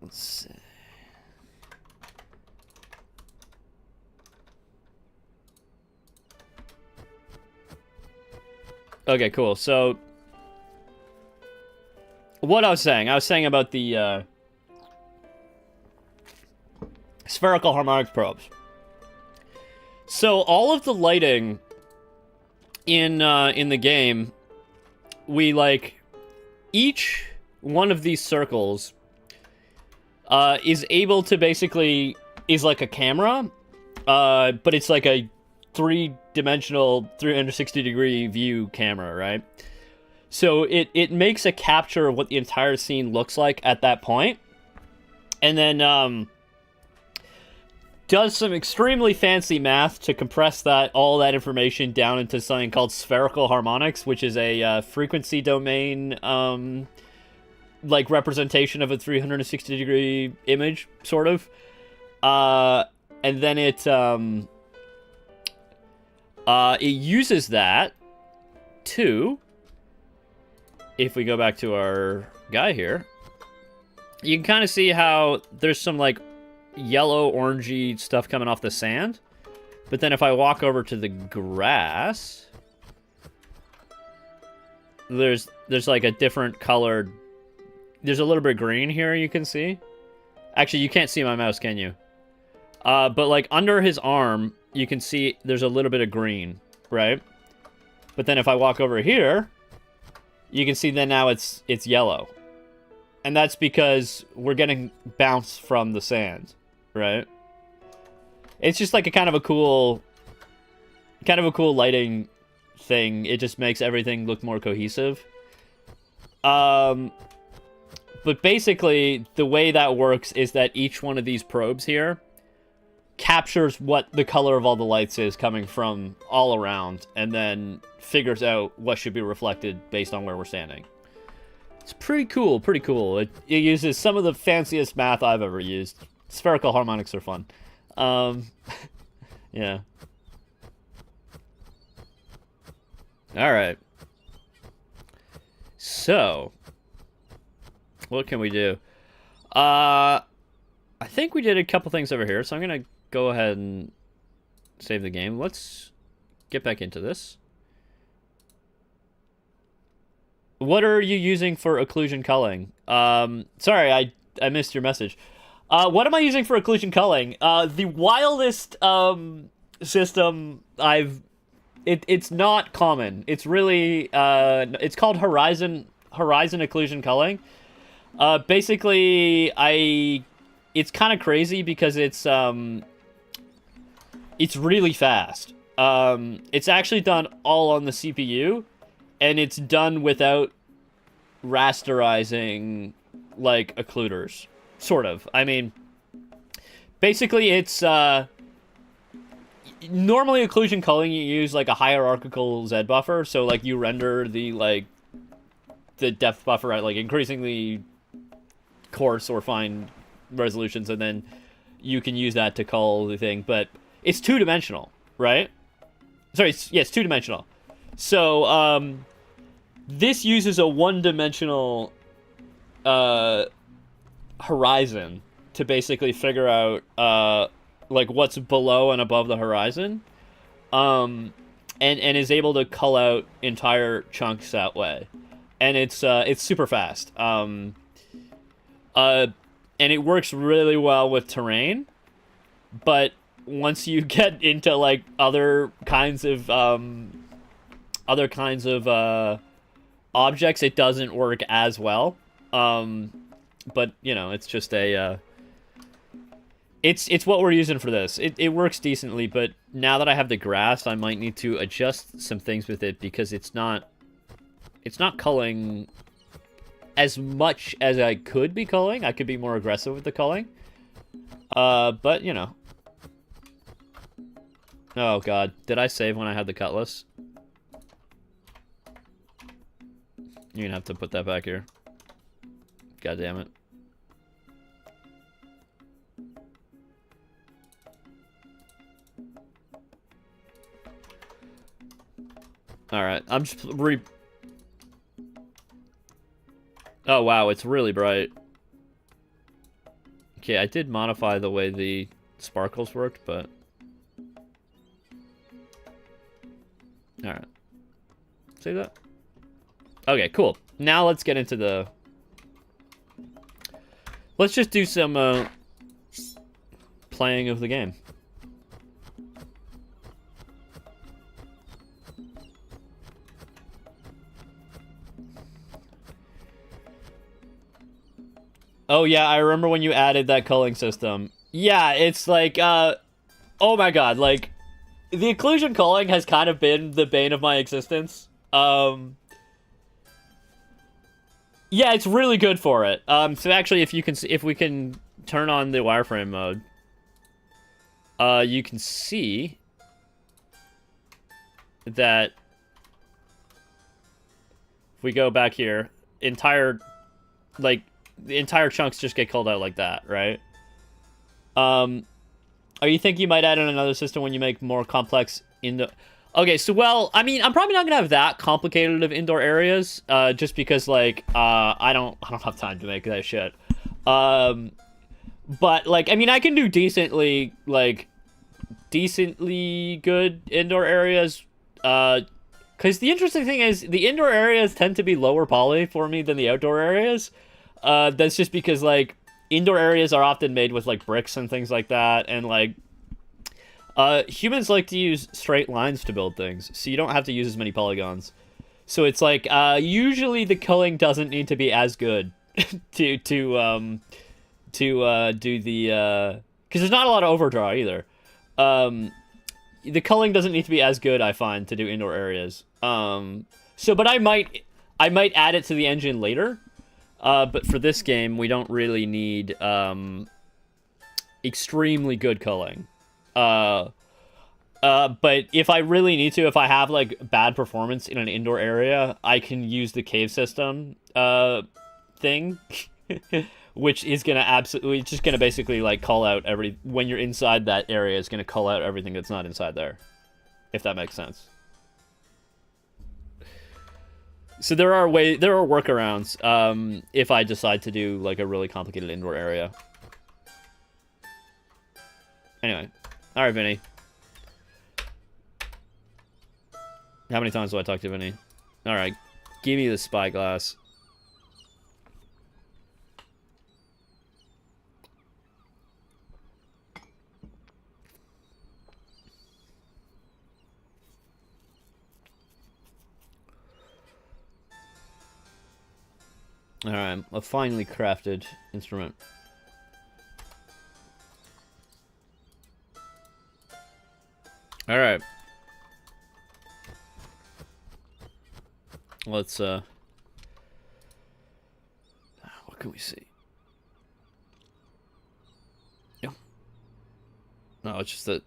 Let's see. Okay, cool. So what I was saying about the spherical harmonic probes. So all of the lighting in the game, we like each one of these circles is able to basically is like a camera, but it's like a three-dimensional 360-degree view camera, right? So it makes a capture of what the entire scene looks like at that point, and then does some extremely fancy math to compress all that information down into something called spherical harmonics, which is a frequency domain like representation of a 360-degree image, sort of. And then it uses that to, if we go back to our guy here, you can kind of see how there's some like yellow orangey stuff coming off the sand, but then if I walk over to the grass, there's like a different colored, there's a little bit of green here you can see. Actually, you can't see my mouse, can you? But like under his arm, you can see there's a little bit of green, right? But then if I walk over here, you can see then now it's yellow. And that's because we're getting bounce from the sand, right? It's just like a kind of a cool lighting thing. It just makes everything look more cohesive. But basically, the way that works is that each one of these probes here captures what the color of all the lights is coming from all around, and then figures out what should be reflected based on where we're standing. It's pretty cool, pretty cool. It uses some of the fanciest math I've ever used. Spherical harmonics are fun. Yeah. Alright. So, what can we do? I think we did a couple things over here, so I'm gonna go ahead and save the game. Let's get back into this. What are you using for occlusion culling? Sorry, I missed your message. What am I using for occlusion culling? The wildest system it's not common. It's really it's called horizon occlusion culling. Basically, it's kind of crazy because it's really fast. It's actually done all on the CPU, and it's done without rasterizing like occluders, sort of. I mean, basically, it's normally occlusion culling you use like a hierarchical Z buffer, so like you render the depth buffer at like increasingly coarse or fine resolutions, and then you can use that to cull the thing. But it's two-dimensional, right? Sorry, it's two-dimensional. So this uses a one-dimensional horizon to basically figure out like what's below and above the horizon, and is able to cull out entire chunks that way, and it's super fast. And it works really well with terrain, but once you get into like other kinds of objects, it doesn't work as well. But, you know, it's just a... It's what we're using for this. It works decently, but now that I have the grass, I might need to adjust some things with it because it's not culling as much as I could be culling. I could be more aggressive with the culling. But, you know. Oh, God. Did I save when I had the cutlass? You're gonna have to put that back here. God damn it. Alright, I'm just Oh, wow, it's really bright. Okay, I did modify the way the sparkles worked, but... Alright. See that? Okay, cool. Now let's get into the... Let's just do some, playing of the game. Oh yeah, I remember when you added that culling system. Yeah, it's like, oh my god, like, the occlusion culling has kind of been the bane of my existence. Yeah, it's really good for it. So actually, if we can turn on the wireframe mode, you can see that if we go back here, the entire chunks just get culled out like that, right? You think you might add in another system when you make more complex Okay, so, well, I mean, I'm probably not gonna have that complicated of indoor areas, just because, like, I don't have time to make that shit. But, like, I mean, I can do decently good indoor areas, because the interesting thing is, the indoor areas tend to be lower poly for me than the outdoor areas. That's just because, like, indoor areas are often made with, like, bricks and things like that, and, like, humans like to use straight lines to build things, so you don't have to use as many polygons. So it's like, usually the culling doesn't need to be as good to do the, because there's not a lot of overdraw either. The culling doesn't need to be as good, I find, to do indoor areas. But I might add it to the engine later. But for this game, we don't really need, extremely good culling. But if I really need to, if I have, like, bad performance in an indoor area, I can use the cave system, thing, which is just gonna basically, like, call out when you're inside that area, it's gonna call out everything that's not inside there. If that makes sense. So there are workarounds, if I decide to do, like, a really complicated indoor area. Anyway. Alright, Vinny. How many times do I talk to Vinny? Alright. Give me the spyglass. Alright, a finely crafted instrument. Alright. Let's, what can we see? Yeah. No, it's just that,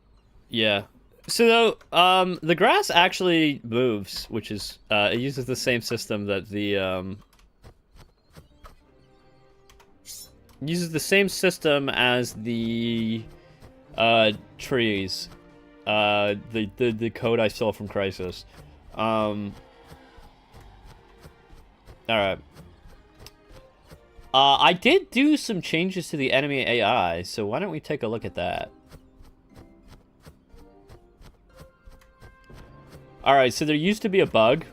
yeah. So, the grass actually moves, which is, it uses the same system that the, uses the same system as the, trees. The code I stole from Crisis. Alright. I did do some changes to the enemy AI, so why don't we take a look at that? Alright, so there used to be a bug.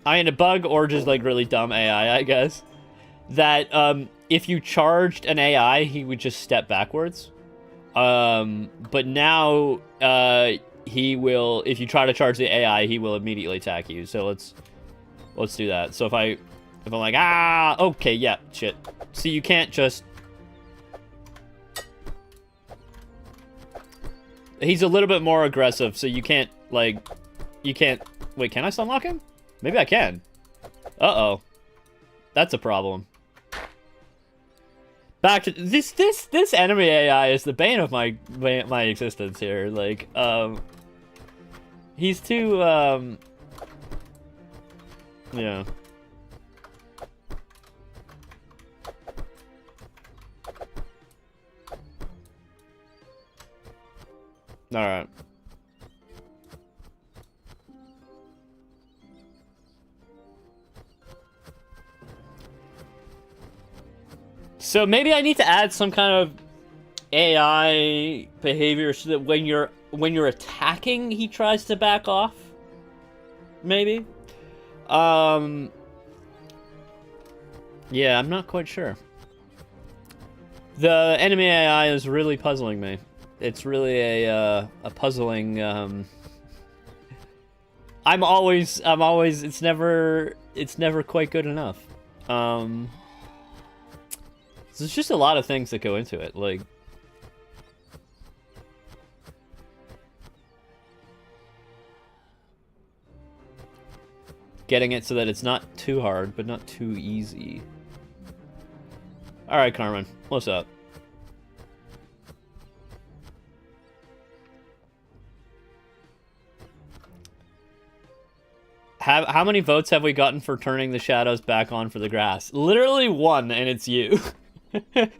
I mean, a bug or just, like, really dumb AI, I guess. That, if you charged an AI, he would just step backwards. But now, he will, if you try to charge the AI, he will immediately attack you. So let's Let's do that. So if I'm like, ah, okay, yeah, shit. See, you can't just... He's a little bit more aggressive, so you can't, like, you can't... Wait, can I stunlock him? Maybe I can. Uh-oh. That's a problem. Back to... This enemy AI is the bane of my existence here. Like, he's too, yeah. Alright. So maybe I need to add some kind of AI behavior so that when you're attacking, he tries to back off. Maybe. Yeah, I'm not quite sure. The enemy AI is really puzzling me. It's really a puzzling. I'm always. It's never quite good enough. So there's just a lot of things that go into it, like. Getting it so that it's not too hard, but not too easy. Alright, Carmen. What's up? How many votes have we gotten for turning the shadows back on for the grass? Literally one, and it's you. Because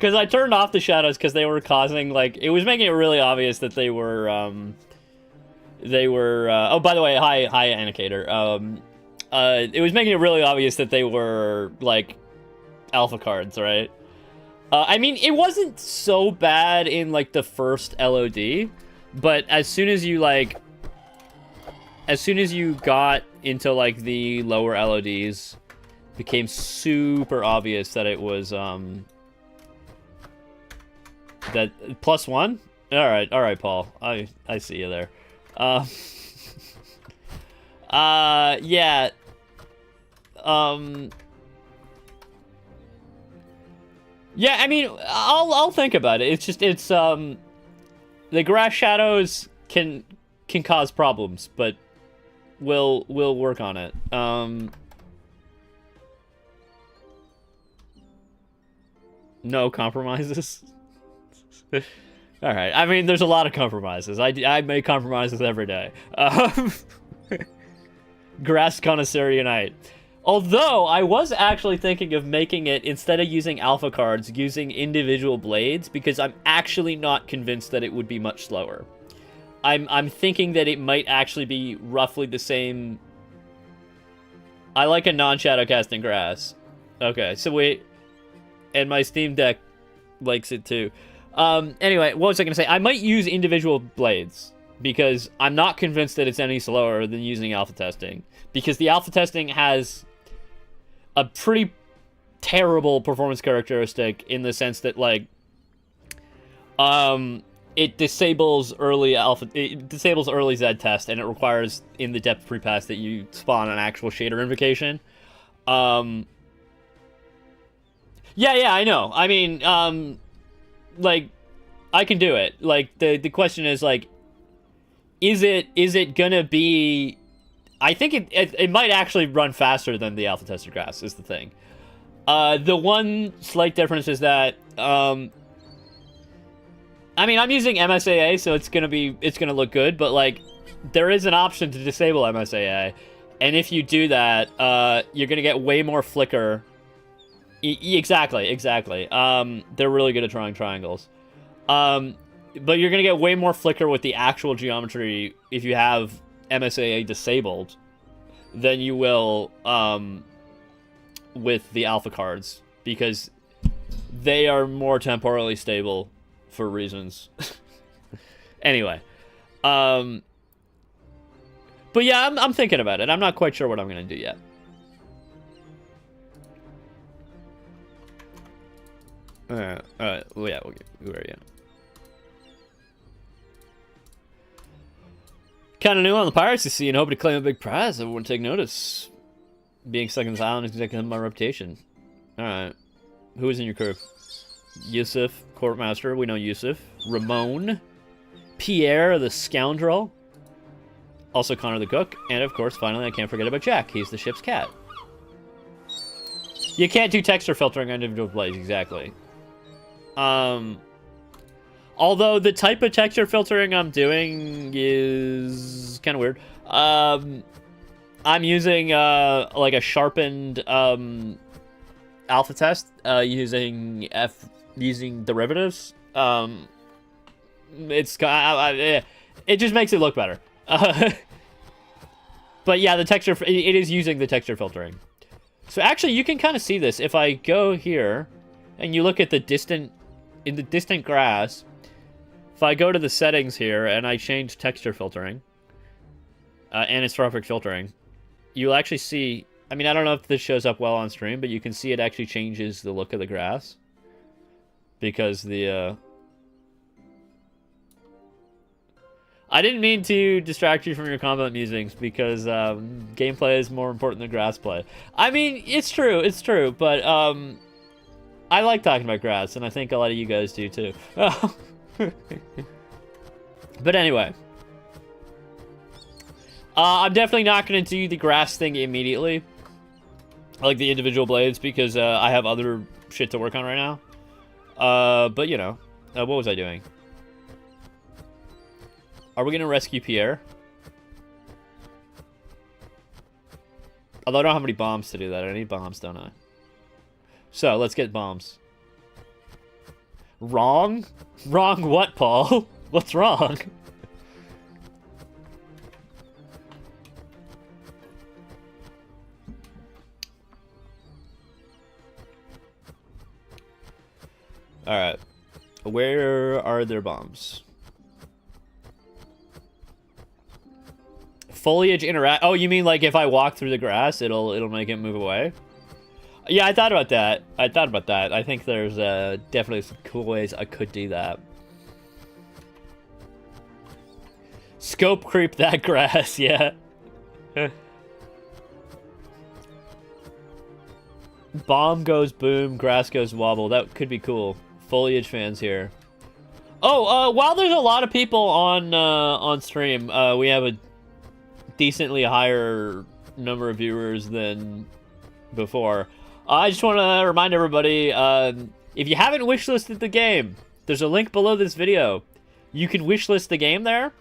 I turned off the shadows because they were causing, like... It was making it really obvious that they were, oh, by the way, hi, Annicator. It was making it really obvious that they were, like, alpha cards, right? I mean, it wasn't so bad in, like, the first LOD, but as soon as you, like... As soon as you got into, like, the lower LODs, it became super obvious that it was, that... +1? Alright, Paul. I see you there. Yeah. Yeah, I mean, I'll think about it. It's just, it's, the grass shadows can cause problems, but we'll work on it. No compromises? Alright, I mean, there's a lot of compromises. I make compromises every day. Grass connoisseur unite. Although, I was actually thinking of making it, instead of using alpha cards, using individual blades, because I'm actually not convinced that it would be much slower. I'm thinking that it might actually be roughly the same... I like a non-shadow casting grass. Okay, so wait... And my Steam Deck likes it too. Anyway, what was I gonna say? I might use individual blades, because I'm not convinced that it's any slower than using alpha testing. Because the alpha testing has a pretty terrible performance characteristic in the sense that, like, it disables early Z test, and it requires in the depth pre-pass that you spawn an actual shader invocation. Yeah, I know. I mean, like, I can do it. Like, the question is, like, is it gonna be... I think it might actually run faster than the alpha tested grass, is the thing. The one slight difference is that, I mean, I'm using MSAA, so it's gonna look good, but, like, there is an option to disable MSAA, and if you do that, you're gonna get way more flicker. Exactly. They're really good at drawing triangles. But you're gonna get way more flicker with the actual geometry if you have MSAA disabled than you will, with the alpha cards, because they are more temporally stable for reasons. Anyway, but yeah, I'm thinking about it. I'm not quite sure what I'm gonna do yet. Alright, well, yeah, where are you? Kind of new on the piracy scene, hoping to claim a big prize. Everyone take notice. Being stuck in this island is exactly my reputation. Alright. Who is in your crew? Yusuf, Courtmaster. We know Yusuf. Ramon. Pierre, the scoundrel. Also Connor the cook. And of course, finally, I can't forget about Jack. He's the ship's cat. You can't do texture filtering on individual blades, exactly. Although the type of texture filtering I'm doing is kind of weird. I'm using like a sharpened alpha test using derivatives. It just makes it look better. But yeah, the texture, it is using the texture filtering. So actually, you can kind of see this if I go here and you look at the distant grass. If I go to the settings here and I change texture filtering, anisotropic filtering, you'll actually see, I mean, I don't know if this shows up well on stream, but you can see it actually changes the look of the grass. Because the, I didn't mean to distract you from your combat musings, because gameplay is more important than grass play. I mean, it's true, but I like talking about grass, and I think a lot of you guys do too. But anyway, I'm definitely not going to do the grass thing immediately, like the individual blades, because I have other shit to work on right now. But you know, what was I doing? Are we going to rescue Pierre? Although I don't have any bombs to do that. I need bombs, don't I? So, let's get bombs. Wrong? Wrong what, Paul? What's wrong? Alright. Where are their bombs? Foliage interact. Oh, you mean like if I walk through the grass, it'll make it move away? Yeah, I thought about that. I think there's definitely some cool ways I could do that. Scope creep that grass, yeah. Bomb goes boom, grass goes wobble. That could be cool. Foliage fans here. Oh, while there's a lot of people on stream, we have a decently higher number of viewers than before. I just want to remind everybody, if you haven't wishlisted the game, there's a link below this video. You can wishlist the game there.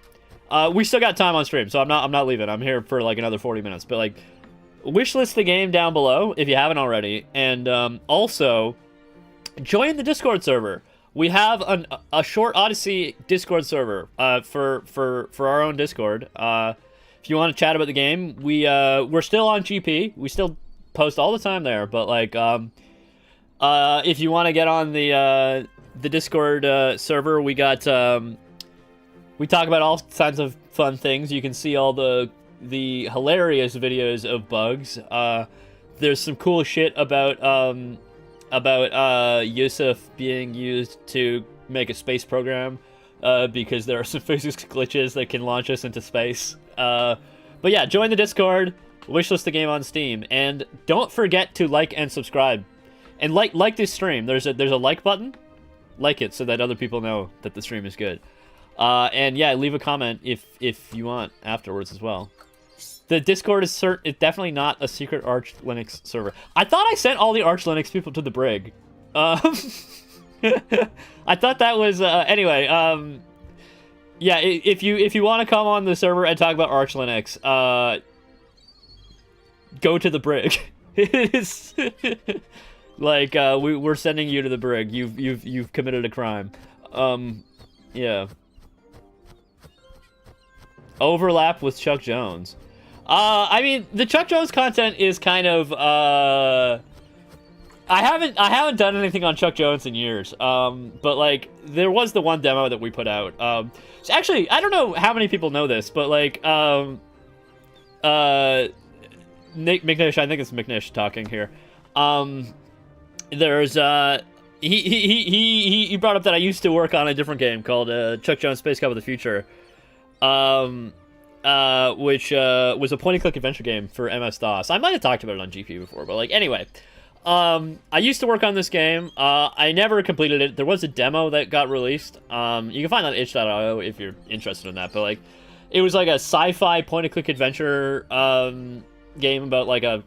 We still got time on stream, so I'm not leaving. I'm here for like another 40 minutes. But like, wishlist the game down below if you haven't already, and also join the Discord server. We have a short Odyssey Discord server for our own Discord. If you want to chat about the game, we're still on GP. We still post all the time there, but like if you want to get on the Discord server, we got we talk about all kinds of fun things. You can see all the hilarious videos of bugs. There's some cool shit about Yusuf being used to make a space program because there are some physics glitches that can launch us into space. But yeah, join the Discord, wishlist the game on Steam, and don't forget to like and subscribe. And like this stream. There's a like button. Like it so that other people know that the stream is good. And yeah, leave a comment if you want afterwards as well. The Discord is definitely not a secret Arch Linux server. I thought I sent all the Arch Linux people to the brig. I thought that was anyway. Yeah, if you want to come on the server and talk about Arch Linux, go to the brig. It is like we're sending you to the brig. You've committed a crime. Yeah. Overlap with Chuck Jones. I mean, the Chuck Jones content is kind of I haven't done anything on Chuck Jones in years. But like there was the one demo that we put out. So actually, I don't know how many people know this, but like Nick McNish, I think it's McNish talking here. There's he brought up that I used to work on a different game called Chuck Jones Space Cup of the Future. which was a point-and-click adventure game for MS-DOS. I might have talked about it on GP before, but like anyway, I used to work on this game. I never completed it. There was a demo that got released. You can find that on itch.io if you're interested in that. But like, it was like a sci-fi point-and-click adventure game about like a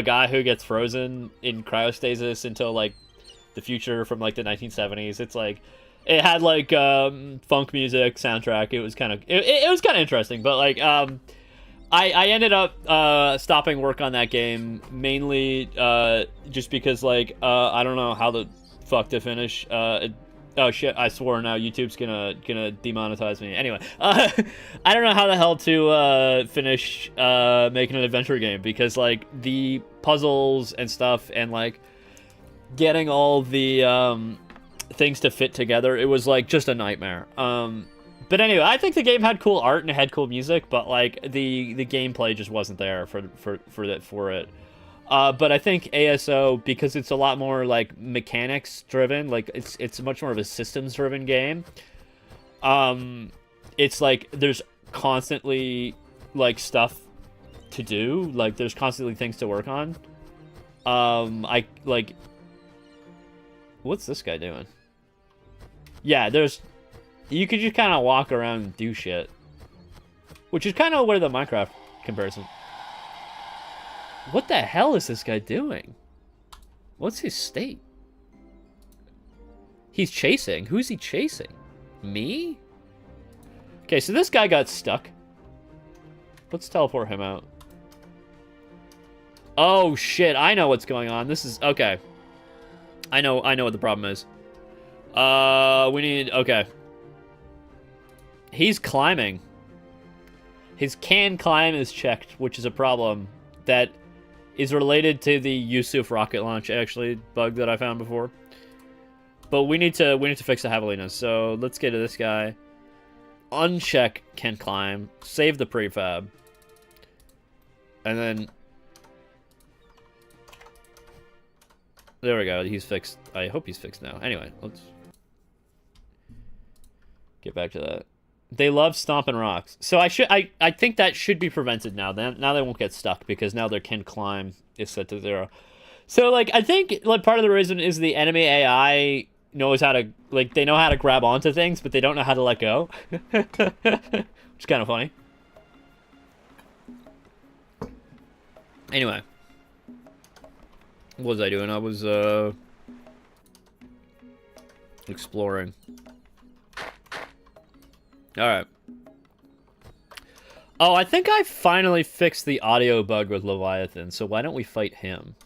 guy who gets frozen in cryostasis until like the future from like the 1970s. It's like it had like funk music soundtrack. It was kind of it was kind of interesting, but like I ended up stopping work on that game mainly just because like I don't know how the fuck to finish. Oh shit! I swore now YouTube's gonna demonetize me. Anyway, I don't know how the hell to finish making an adventure game because like the puzzles and stuff and like getting all the things to fit together, it was like just a nightmare. But anyway, I think the game had cool art and it had cool music, but like the gameplay just wasn't there for it. But I think ASO, because it's a lot more like mechanics driven, like it's much more of a systems driven game. It's like there's constantly like stuff to do, like there's constantly things to work on. I like, what's this guy doing? Yeah, you could just kind of walk around and do shit, which is kind of where the Minecraft comparison. What the hell is this guy doing? What's his state? He's chasing. Who's he chasing? Me? Okay, so this guy got stuck. Let's teleport him out. Oh shit, I know what's going on. This is okay. I know what the problem is. Okay. He's climbing. His can climb is checked, which is a problem that is related to the Yusuf rocket launch actually bug that I found before. But we need to fix the javelina. So let's get to this guy. Uncheck can climb. Save the prefab. And then there we go. He's fixed. I hope he's fixed now. Anyway, let's get back to that. They love stomping rocks. So I think that should be prevented now. Now they won't get stuck because now their can climb is set to 0. So like I think like part of the reason is the enemy AI knows how to like they know how to grab onto things, but they don't know how to let go. Which is kind of funny. Anyway. What was I doing? I was exploring. Alright. Oh, I think I finally fixed the audio bug with Leviathan, so why don't we fight him?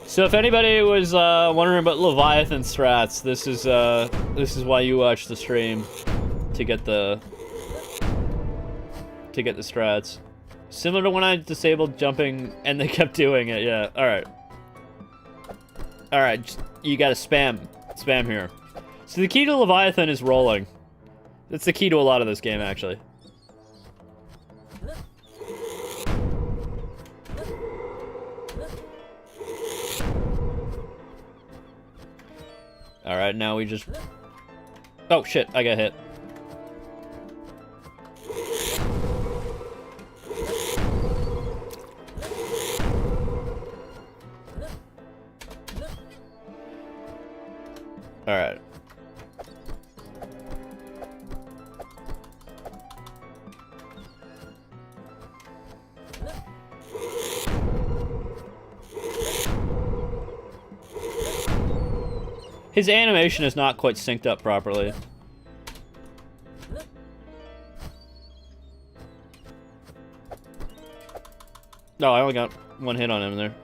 So if anybody was wondering about Leviathan strats, this is why you watch the stream to get the strats. Similar to when I disabled jumping and they kept doing it. Yeah. All right. All right. You gotta spam here. So the key to Leviathan is rolling. That's the key to a lot of this game, actually. Alright, now we just... Oh, shit, I got hit. Alright. His animation is not quite synced up properly. No, I only got one hit on him there.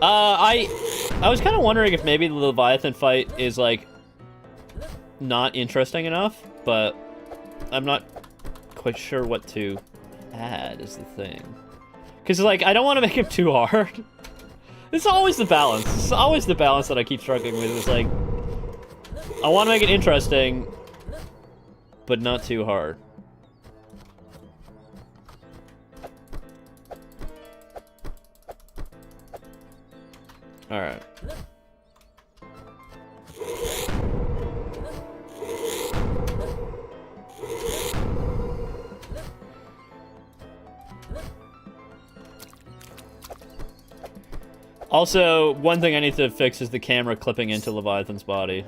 I was kind of wondering if maybe the Leviathan fight is like not interesting enough, but I'm not quite sure what to add is the thing. Because like I don't want to make him too hard. It's always the balance. It's always the balance that I keep struggling with. It's like, I want to make it interesting, but not too hard. Alright. Also, one thing I need to fix is the camera clipping into Leviathan's body.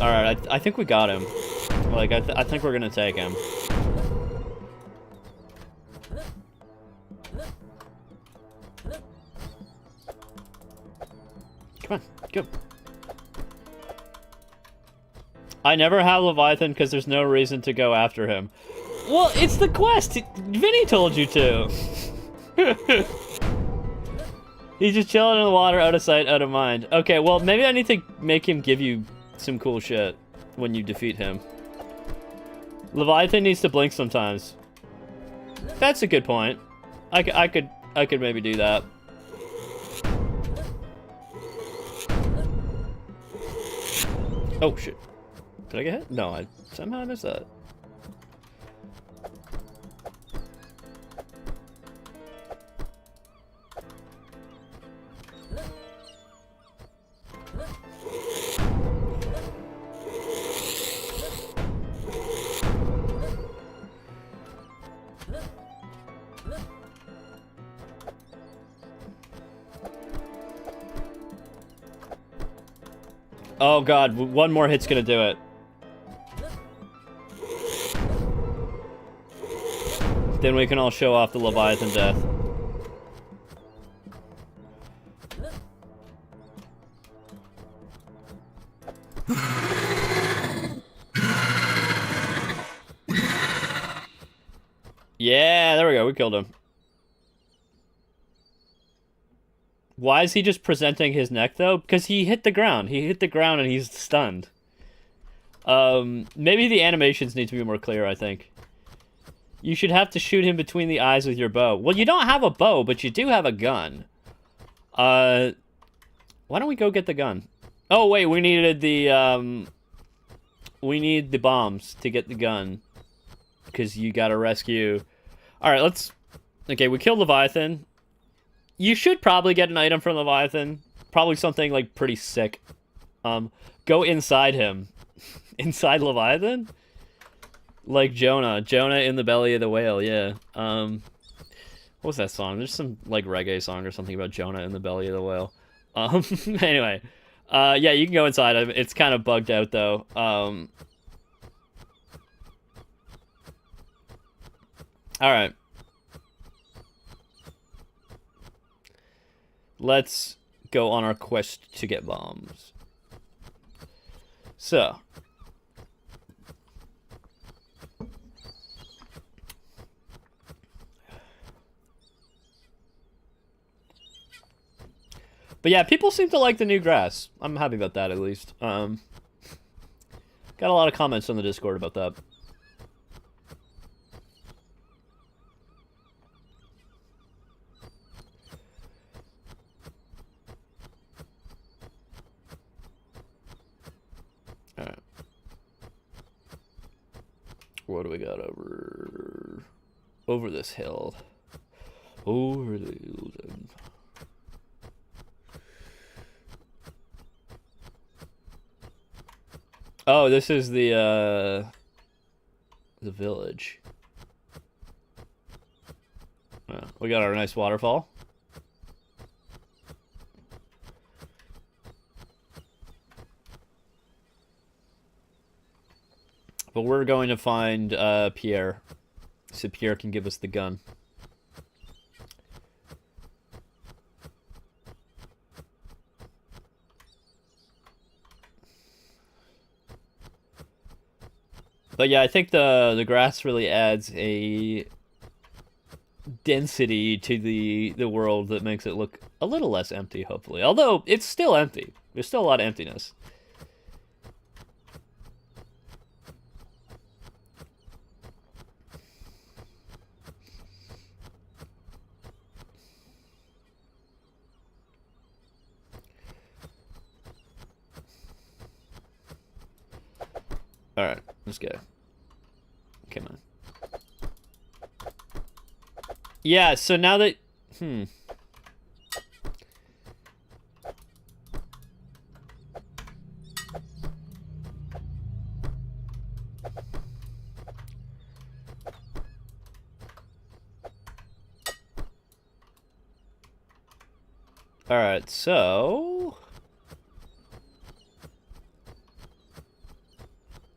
Alright, I think we got him. Like, I think we're gonna take him. Come on, go. I never have Leviathan because there's no reason to go after him. Well, it's the quest! Vinny told you to! He's just chilling in the water, out of sight, out of mind. Okay, well, maybe I need to make him give you some cool shit when you defeat him. Leviathan needs to blink sometimes. That's a good point. I could maybe do that. Oh shit! Did I get hit? No, I somehow missed that. Oh god, one more hit's gonna do it. Then we can all show off the Leviathan death. Yeah, there we go, we killed him. Why is he just presenting his neck, though? Because he hit the ground. He hit the ground and he's stunned. Maybe the animations need to be more clear, I think. You should have to shoot him between the eyes with your bow. Well, you don't have a bow, but you do have a gun. Why don't we go get the gun? Oh, wait, we needed the, we need the bombs to get the gun. Because you gotta rescue... Alright, let's... Okay, we killed Leviathan. You should probably get an item from Leviathan. Probably something, like, pretty sick. Go inside him. Inside Leviathan? Like Jonah. Jonah in the belly of the whale, yeah. What was that song? There's some, like, reggae song or something about Jonah in the belly of the whale. Anyway. Yeah, you can go inside him. It's kind of bugged out, though. Alright. Let's go on our quest to get bombs. So. But yeah, people seem to like the new grass. I'm happy about that, at least. Got a lot of comments on the Discord about that. Alright. What do we got over this hill? Over the hills. Oh, this is the village. We got our nice waterfall. But we're going to find Pierre, so Pierre can give us the gun. But yeah, I think the grass really adds a density to the world that makes it look a little less empty, hopefully. Although, it's still empty. There's still a lot of emptiness. Let's go. Come on. Yeah, so now that... Alright, so...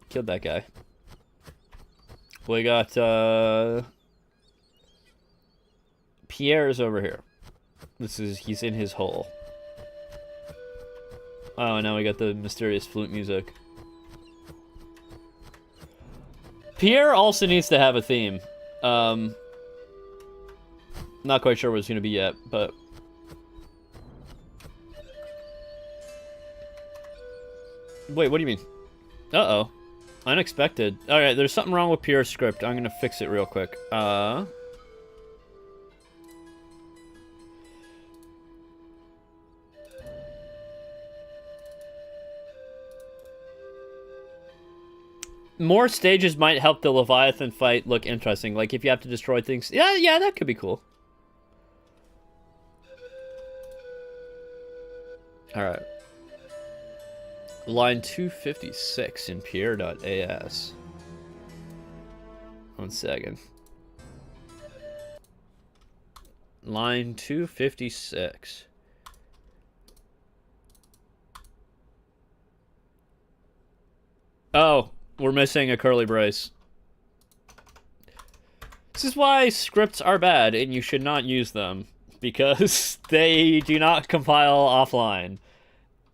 Killed that guy. We got, Pierre's over here. He's in his hole. Oh, and now we got the mysterious flute music. Pierre also needs to have a theme. Not quite sure what it's going to be yet, but... Wait, what do you mean? Uh-oh. Unexpected. Alright, there's something wrong with Pierre's script. I'm gonna fix it real quick. More stages might help the Leviathan fight look interesting. Like, if you have to destroy things. Yeah, that could be cool. Alright. Line 256 in Pierre.as. 1 second. Line 256. Oh, we're missing a curly brace. This is why scripts are bad and you should not use them. Because they do not compile offline.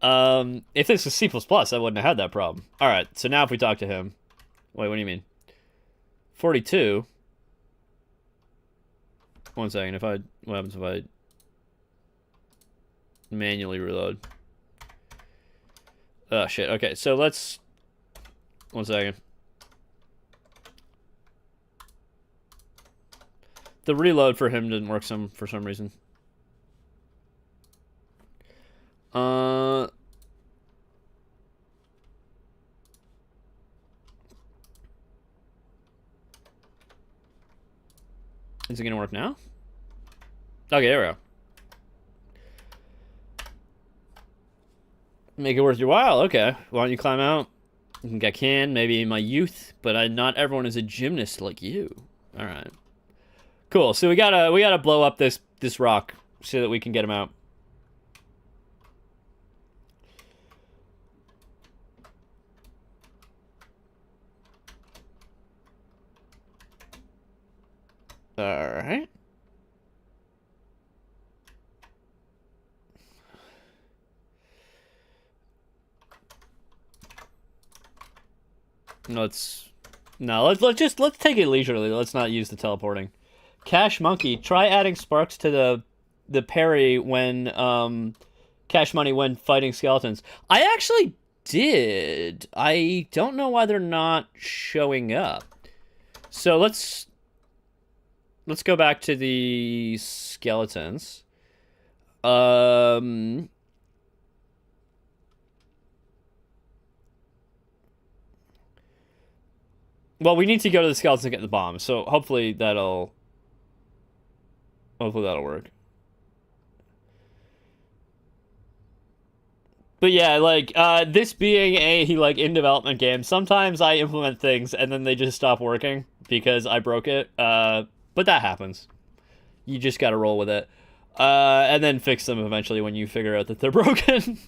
If this was C++, I wouldn't have had that problem. Alright, so now if we talk to him... Wait, what do you mean? 42? 1 second, what happens if I... manually reload? Oh, shit, okay, so let's... 1 second. The reload for him didn't work for some reason. Is it gonna work now? Okay, there we go. Make it worth your while. Okay, why don't you climb out? I think I can, maybe in my youth, but not everyone is a gymnast like you. All right, cool. So we gotta blow up this rock so that we can get him out. All right. Let's take it leisurely. Let's not use the teleporting. Cash Monkey, try adding sparks to the parry when Cash Money when fighting skeletons. I actually did. I don't know why they're not showing up. So let's go back to the skeletons. Well, we need to go to the skeletons to get the bomb, so hopefully that'll work. But yeah, like, this being a, in development game, sometimes I implement things and then they just stop working because I broke it. But that happens. You just gotta roll with it. And then fix them eventually when you figure out that they're broken.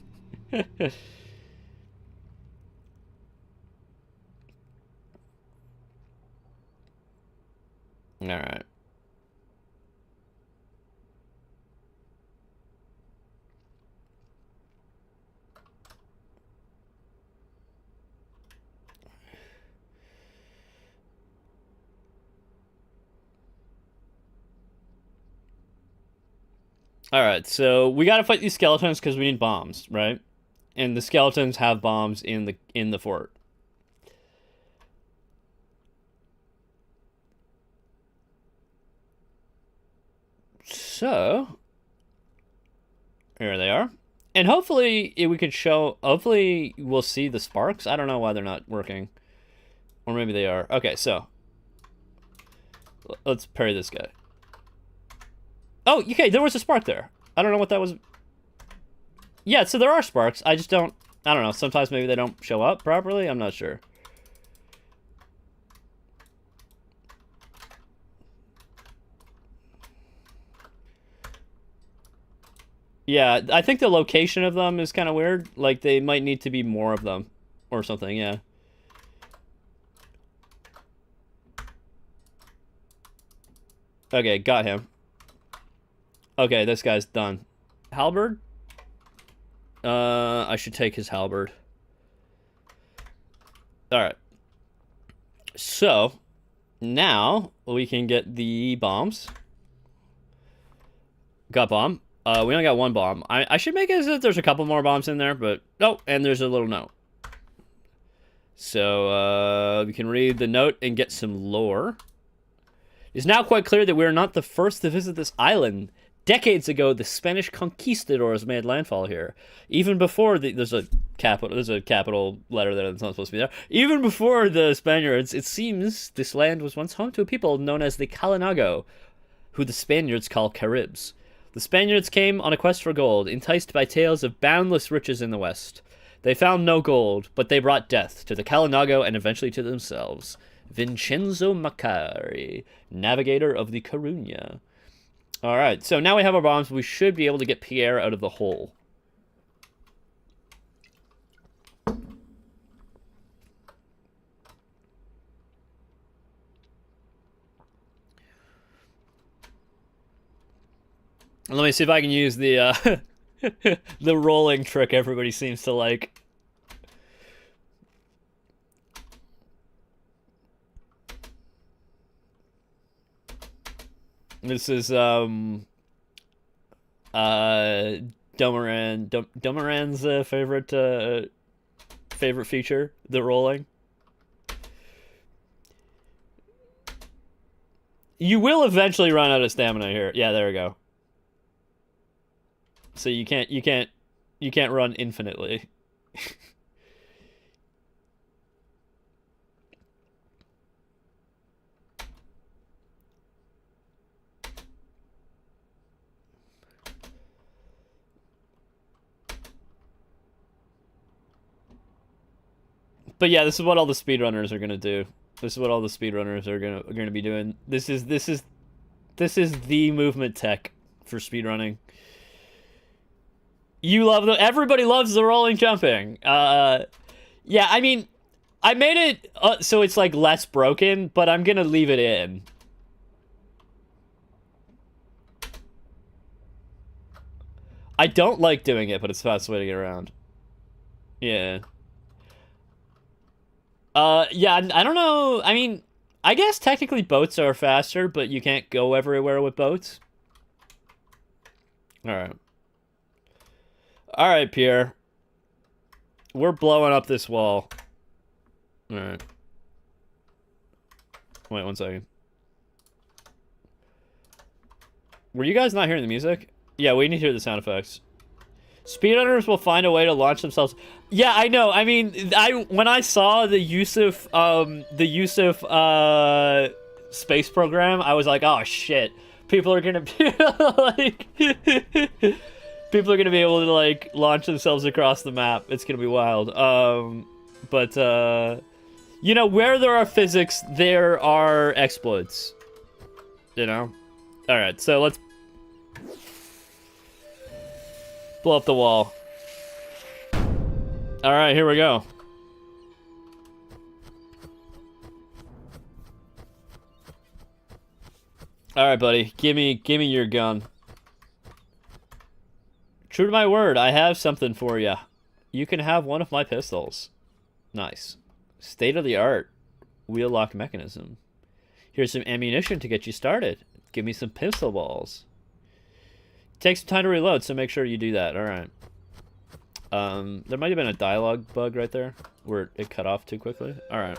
Alright. Alright, so we gotta fight these skeletons because we need bombs, right? And the skeletons have bombs in the fort. So, here they are. And hopefully we can show, hopefully we'll see the sparks. I don't know why they're not working. Or maybe they are. Okay, so let's parry this guy. Oh, okay, there was a spark there. I don't know what that was. Yeah, so there are sparks. I just don't... I don't know. Sometimes maybe they don't show up properly. I'm not sure. Yeah, I think the location of them is kind of weird. Like, they might need to be more of them. Or something, yeah. Okay, got him. Okay, this guy's done. Halberd? I should take his halberd. Alright. So, now we can get the bombs. Got bomb. We only got one bomb. I should make it as if there's a couple more bombs in there, but... Oh, and there's a little note. So, we can read the note and get some lore. It's now quite clear that we are not the first to visit this island. Decades ago, the Spanish conquistadors made landfall here. Even before there's a capital letter there that's not supposed to be there. Even before the Spaniards, it seems this land was once home to a people known as the Kalinago, who the Spaniards call Caribs. The Spaniards came on a quest for gold, enticed by tales of boundless riches in the west. They found no gold, but they brought death to the Kalinago and eventually to themselves. Vincenzo Macari, navigator of the Coruña. Alright, so now we have our bombs. We should be able to get Pierre out of the hole. Let me see if I can use the the rolling trick everybody seems to like. This is Domaran's favorite feature, the rolling. You will eventually run out of stamina here. Yeah, there we go. So you can't run infinitely. But yeah, this is what all the speedrunners are gonna do. This is what all the speedrunners are gonna be doing. This is the movement tech for speedrunning. You love everybody loves the rolling jumping. Yeah, I mean, I made it so it's like less broken, but I'm gonna leave it in. I don't like doing it, but it's the fastest way to get around. Yeah. Yeah, I don't know. I mean, I guess technically boats are faster, but you can't go everywhere with boats. Alright. Alright, Pierre. We're blowing up this wall. Alright. Wait 1 second. Were you guys not hearing the music? Yeah, we need to hear the sound effects. Speedrunners will find a way to launch themselves. Yeah, I know. I mean, when I saw the Yusuf space program, I was like, oh shit, people are gonna be like, people are gonna be able to like launch themselves across the map. It's gonna be wild. But you know, where there are physics, there are exploits. You know. All right, so let's blow up the wall. Alright, here we go. Alright, buddy. Give me your gun. True to my word, I have something for you. You can have one of my pistols. Nice. State-of-the-art wheel lock mechanism. Here's some ammunition to get you started. Give me some pistol balls. Takes some time to reload, so make sure you do that. Alright. There might have been a dialogue bug right there, where it cut off too quickly. Alright.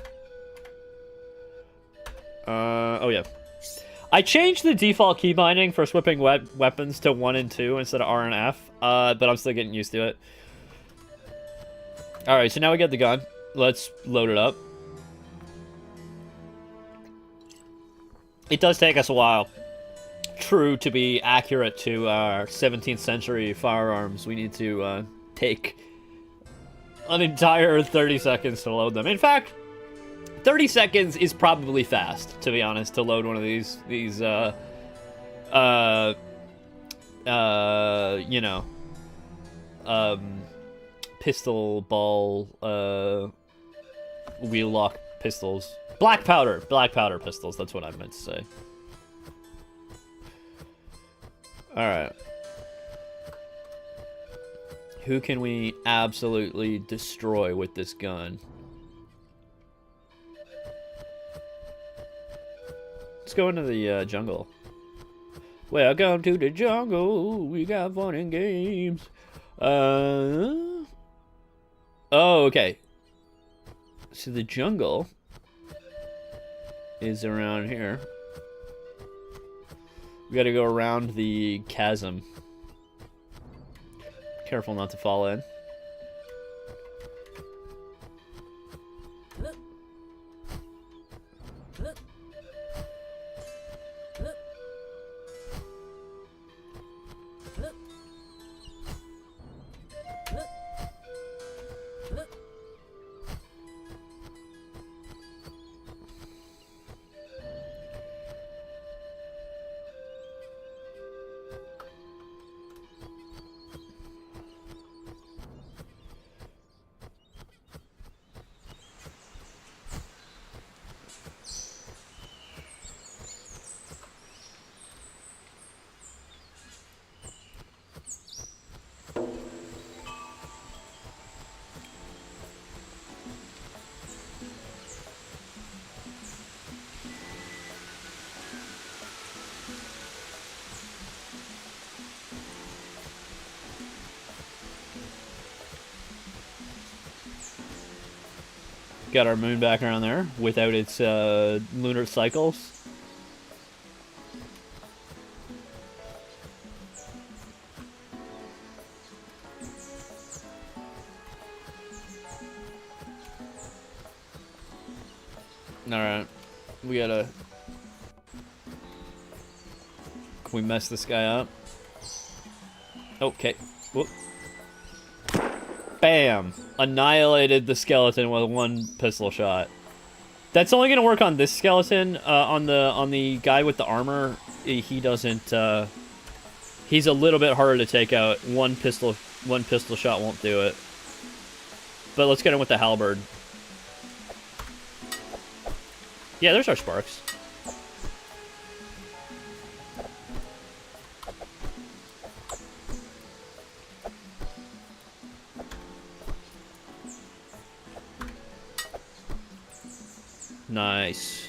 Oh yeah. I changed the default key binding for swapping weapons to 1 and 2 instead of R and F, but I'm still getting used to it. Alright, so now we get the gun. Let's load it up. It does take us a while. True, to be accurate to our 17th century firearms, we need to take an entire 30 seconds to load them. In fact, 30 seconds is probably fast, to be honest, to load one of these you know, pistol ball, wheel lock pistols. Black powder pistols, that's what I meant to say. Alright. Who can we absolutely destroy with this gun? Let's go into the jungle. Welcome to the jungle. We got fun and games. Oh, okay. So the jungle is around here. We gotta go around the chasm. Careful not to fall in. Got our moon back around there without its lunar cycles. Alright. We gotta... Can we mess this guy up? Okay. Whoop. Bam! Annihilated the skeleton with one pistol shot. That's only gonna work on this skeleton. On the guy with the armor, he doesn't. He's a little bit harder to take out. One pistol shot won't do it. But let's get him with the halberd. Yeah, there's our sparks. Nice.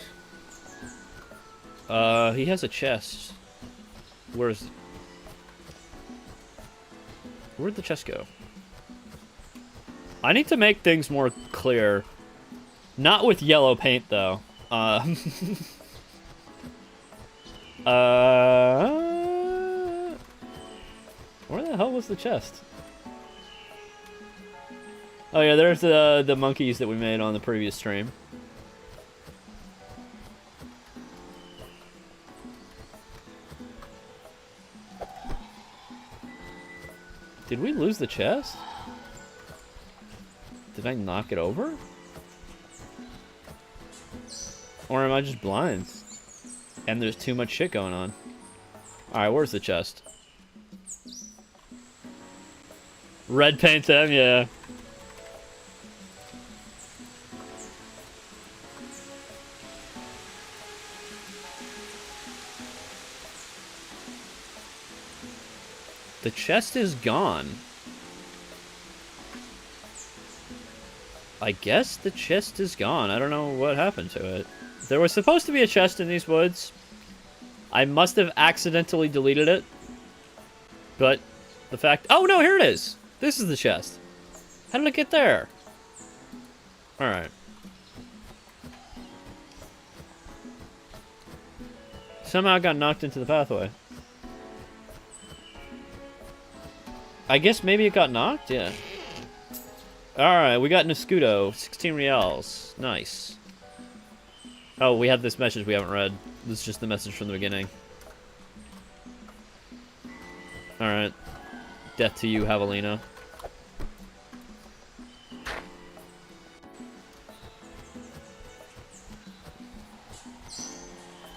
He has a chest. Where'd the chest go? I need to make things more clear. Not with yellow paint, though. Where the hell was the chest? Oh yeah, there's the monkeys that we made on the previous stream. Did we lose the chest? Did I knock it over? Or am I just blind? And there's too much shit going on. Alright, where's the chest? Red paint them, yeah. The chest is gone. I guess the chest is gone. I don't know what happened to it. There was supposed to be a chest in these woods. I must have accidentally deleted it. But the fact... Oh, no, here it is. This is the chest. How did it get there? Alright. Somehow I got knocked into the pathway. I guess maybe it got knocked? Yeah. Alright, we got Nascudo. 16 reals. Nice. Oh, we have this message we haven't read. This is just the message from the beginning. Alright. Death to you, Javelina.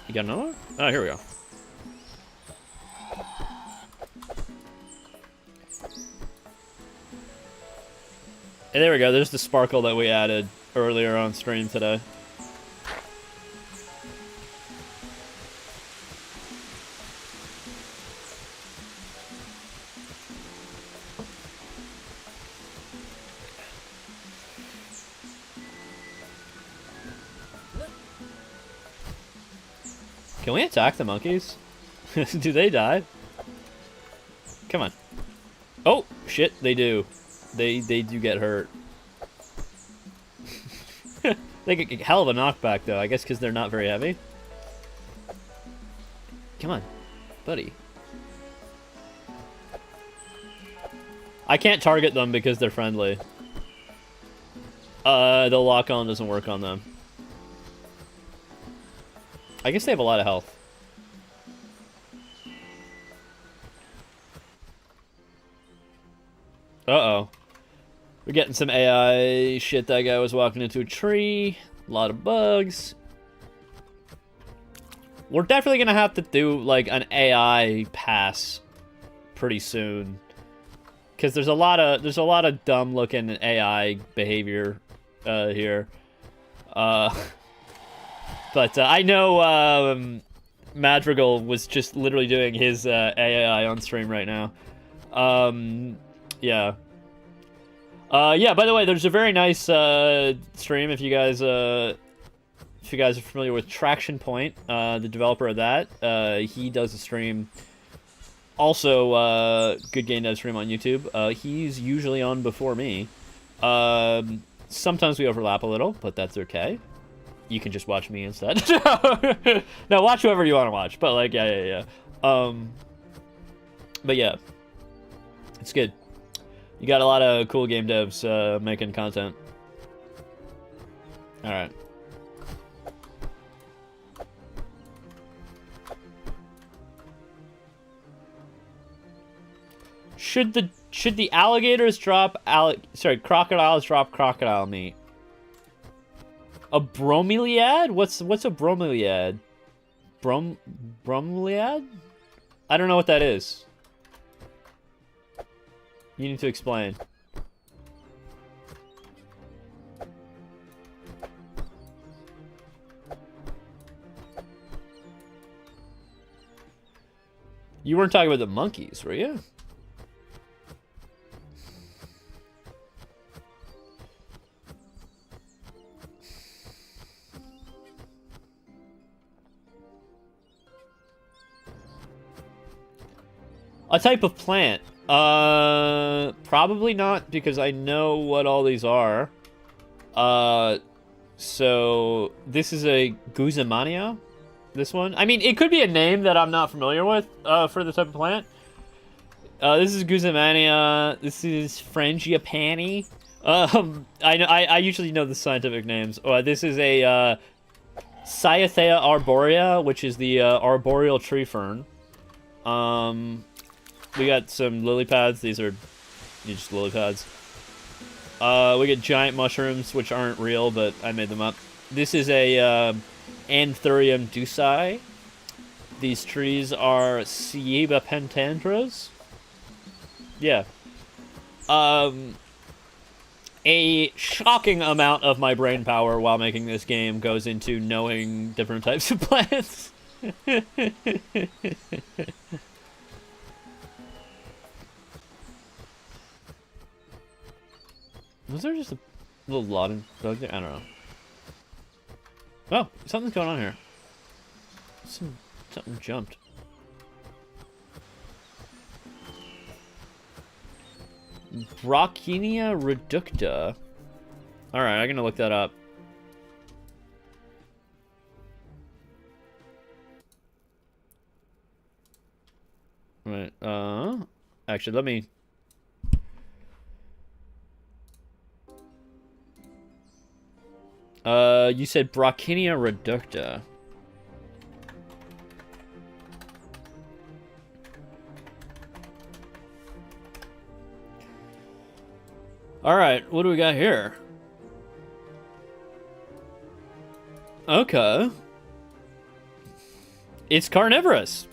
You got another one? Oh, here we go. And there we go. There's the sparkle that we added earlier on stream today. Can we attack the monkeys? Do they die? Come on. Oh, shit, they do. They do get hurt. They get a hell of a knockback, though. I guess because they're not very heavy. Come on, buddy. I can't target them because they're friendly. The lock-on doesn't work on them. I guess they have a lot of health. Uh-oh. We're getting some AI shit. That guy was walking into a tree. A lot of bugs. We're definitely gonna have to do, like, an AI pass pretty soon. Because there's a lot of dumb-looking AI behavior here. But I know Madrigal was just literally doing his AI on stream right now. Yeah. Yeah, by the way, there's a very nice stream if you guys are familiar with Traction Point, the developer of that. He does a stream. Also, good game dev stream on YouTube. He's usually on before me. Sometimes we overlap a little, but that's okay. You can just watch me instead. No, watch whoever you want to watch. But like, yeah. But yeah, it's good. You got a lot of cool game devs making content. All right. Should the alligators drop crocodiles drop crocodile meat? A bromeliad? What's a bromeliad? Bromeliad? I don't know what that is. You need to explain. You weren't talking about the monkeys, were you? A type of plant. Probably not, because I know what all these are. So this is a Guzamania. This one. I mean, it could be a name that I'm not familiar with, for the type of plant. This is Guzamania. This is Frangipani. I usually know the scientific names. This is a, Cyathea arborea, which is the, arboreal tree fern. We got some lily pads. These are just lily pads. We get giant mushrooms, which aren't real, but I made them up. This is a Anthurium duci. These trees are Ceiba pentandras. Yeah. A shocking amount of my brain power while making this game goes into knowing different types of plants. Was there just a little lot of bug there? I don't know. Oh, something's going on here. Something jumped. Brocchinia reducta. Alright, I'm gonna look that up. Right, actually, let me... You said Brocchinia reducta. Alright, what do we got here? Okay. It's carnivorous.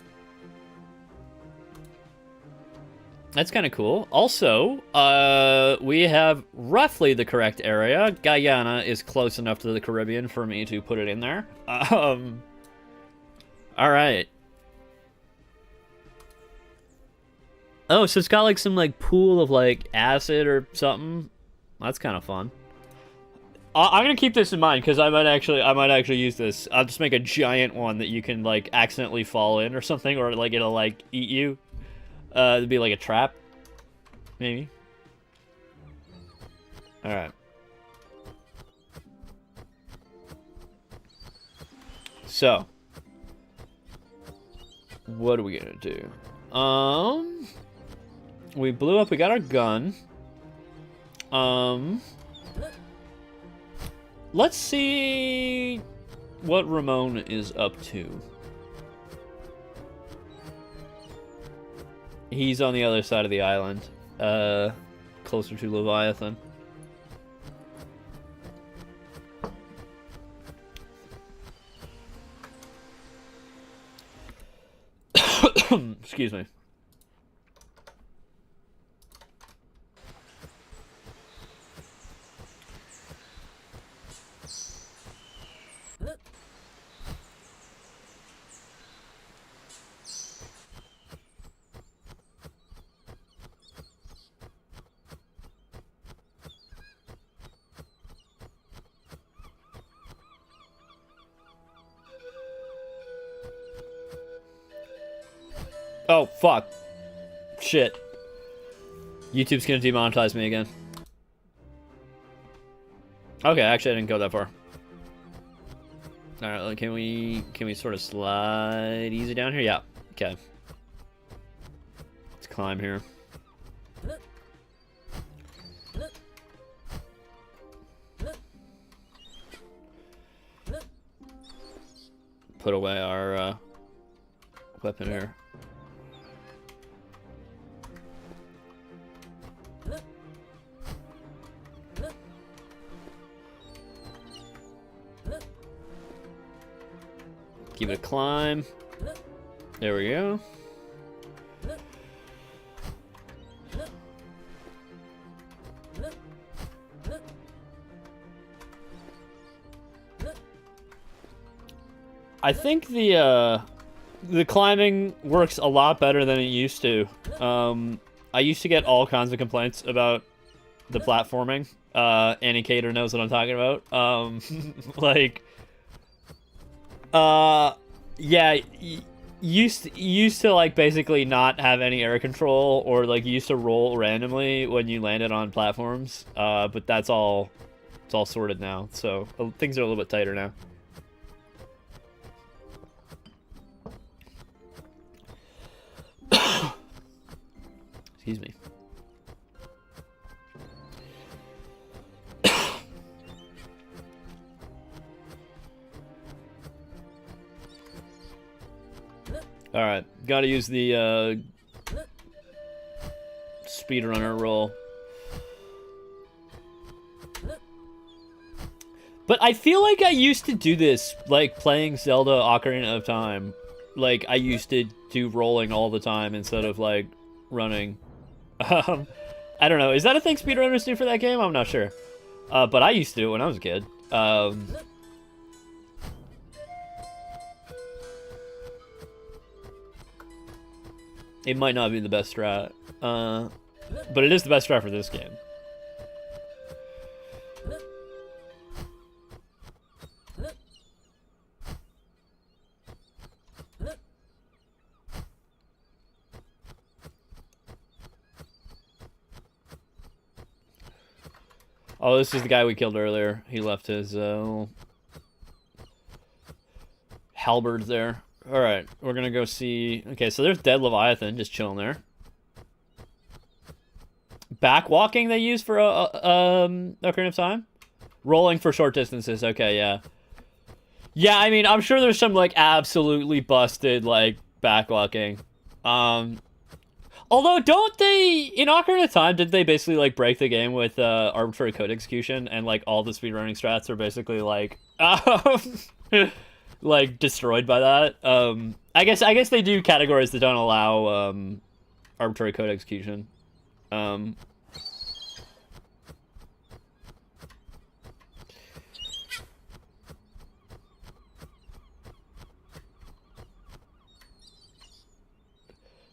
That's kind of cool. Also, we have roughly the correct area. Guyana is close enough to the Caribbean for me to put it in there. Alright. Oh, so it's got like some like pool of like acid or something. That's kind of fun. I'm gonna keep this in mind because I might actually use this. I'll just make a giant one that you can like accidentally fall in or something, or like it'll like eat you. It'd be like a trap, maybe. All right. So, what are we gonna do? We blew up. We got our gun. Let's see what Ramon is up to. He's on the other side of the island, closer to Leviathan. Excuse me. Oh, fuck. Shit. YouTube's gonna demonetize me again. Okay, actually I didn't go that far. Alright, can we sort of slide easy down here? Yeah. Okay. Let's climb here. Put away our weapon here. Give it a climb. There we go. I think the climbing works a lot better than it used to. I used to get all kinds of complaints about the platforming. Annie Cater knows what I'm talking about. Like, yeah, used to like basically not have any air control, or like used to roll randomly when you landed on platforms. But it's all sorted now, so things are a little bit tighter now. Excuse me. Alright, gotta use the speedrunner roll. But I feel like I used to do this, like playing Zelda Ocarina of Time. Like, I used to do rolling all the time instead of, like, running. I don't know. Is that a thing speedrunners do for that game? I'm not sure. But I used to do it when I was a kid. It might not be the best strat. But it is the best strat for this game. Oh, this is the guy we killed earlier. He left his halberds there. Alright, we're gonna go see... Okay, so there's dead Leviathan just chilling there. Backwalking they use for Ocarina of Time? Rolling for short distances. Okay, yeah. Yeah, I mean, I'm sure there's some, like, absolutely busted, like, backlocking. Although, don't they, in Ocarina of Time, did they basically, like, break the game with arbitrary code execution, and, like, all the speedrunning strats are basically, like, like, destroyed by that? I guess they do categories that don't allow, arbitrary code execution.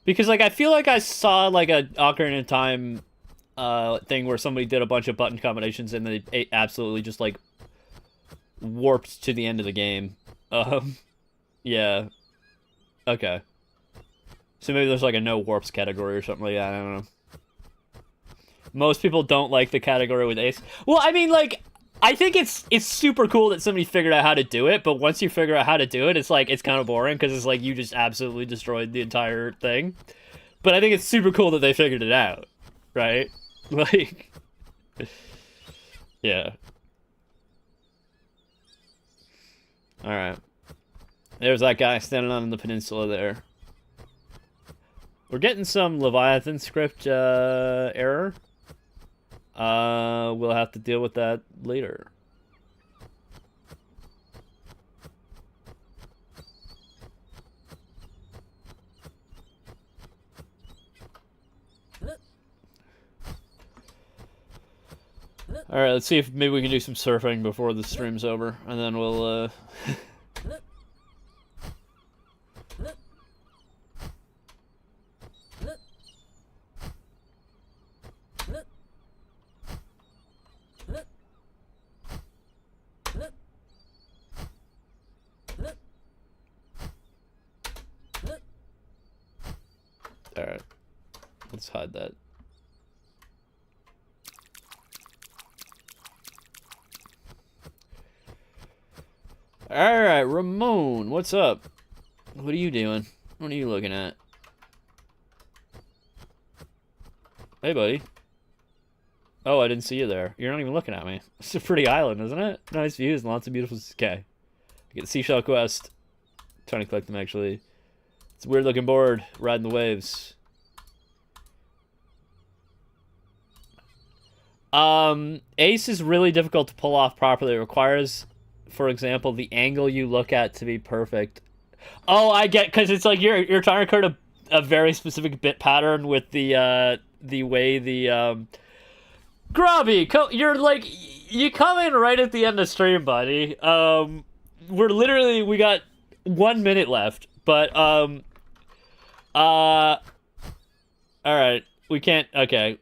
Because, like, I feel like I saw, like, a Ocarina of Time thing where somebody did a bunch of button combinations and they absolutely just, like, warped to the end of the game. Yeah. Okay. So maybe there's, like, a no warps category or something like that. I don't know. Most people don't like the category with Ace. Well, I mean, like, I think it's super cool that somebody figured out how to do it, but once you figure out how to do it, it's like, it's kind of boring, because it's like, you just absolutely destroyed the entire thing. But I think it's super cool that they figured it out, right? Like, yeah. Alright. There's that guy standing on the peninsula there. We're getting some Leviathan script error. We'll have to deal with that later. Alright, let's see if maybe we can do some surfing before the stream's over, and then we'll, Alright. Let's hide that. Alright, Ramon, what's up? What are you doing? What are you looking at? Hey, buddy. Oh, I didn't see you there. You're not even looking at me. It's a pretty island, isn't it? Nice views and lots of beautiful sky. I get the Seashell Quest. I'm trying to collect them, actually. It's a weird-looking board, riding the waves. Ace is really difficult to pull off properly. It requires, for example, the angle you look at to be perfect. Oh, I get, because it's like you're trying to create a very specific bit pattern with the way the Grubby, you're like, you come in right at the end of stream, buddy. We got 1 minute left, but all right, we can't. Okay,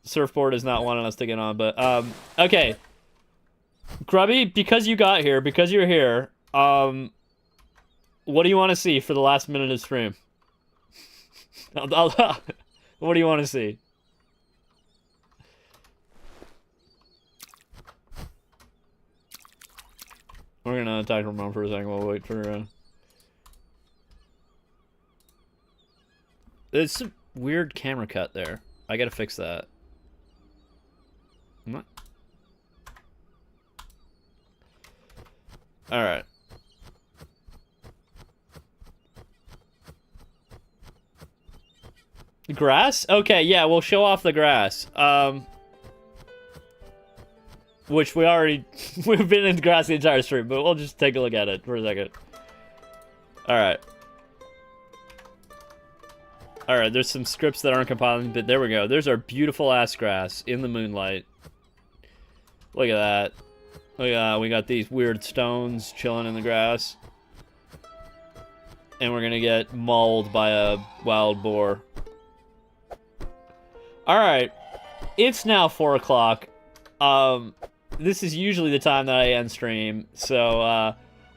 Surfboard is not wanting us to get on, but okay. Grubby, because you got here, because you're here, what do you want to see for the last minute of stream? What do you want to see? We're gonna attack Ramon for a second. We'll wait for. It's a weird camera cut there. I gotta fix that. What? All right. Grass? Okay, yeah, we'll show off the grass. Which we already... we've been in grass the entire stream, but we'll just take a look at it for a second. Alright. Alright, there's some scripts that aren't compiling, but there we go. There's our beautiful ass grass in the moonlight. Look at that. Look at that. We got these weird stones chilling in the grass. And we're gonna get mauled by a wild boar. Alright. It's now 4 o'clock. This is usually the time that I end stream, so,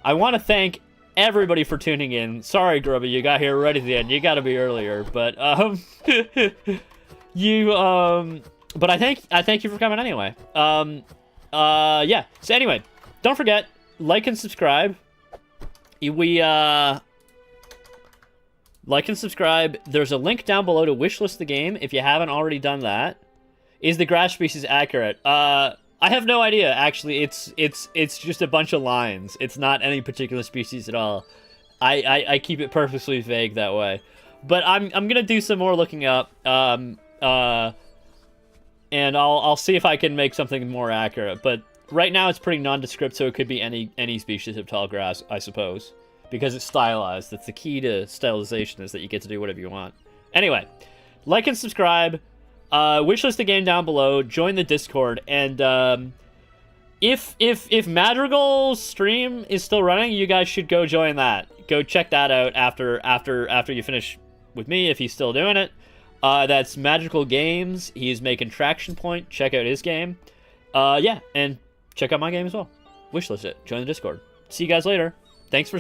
I want to thank everybody for tuning in. Sorry, Grubby, you got here right at the end. You gotta be earlier, but, but I thank you for coming anyway. Yeah. So anyway, don't forget, like and subscribe. Like and subscribe. There's a link down below to wishlist the game if you haven't already done that. Is the grass species accurate? I have no idea. Actually, it's just a bunch of lines. It's not any particular species at all. I keep it purposely vague that way. But I'm gonna do some more looking up. And I'll see if I can make something more accurate. But right now it's pretty nondescript, so it could be any species of tall grass, I suppose, because it's stylized. That's the key to stylization, is that you get to do whatever you want. Anyway, like and subscribe. Wishlist the game down below. Join the Discord, and if Madrigal's stream is still running, you guys should go join that. Go check that out after you finish with me, if he's still doing it. That's Magical Games. He's making Traction Point. Check out his game. Yeah, and check out my game as well. Wishlist it. Join the Discord. See you guys later. Thanks for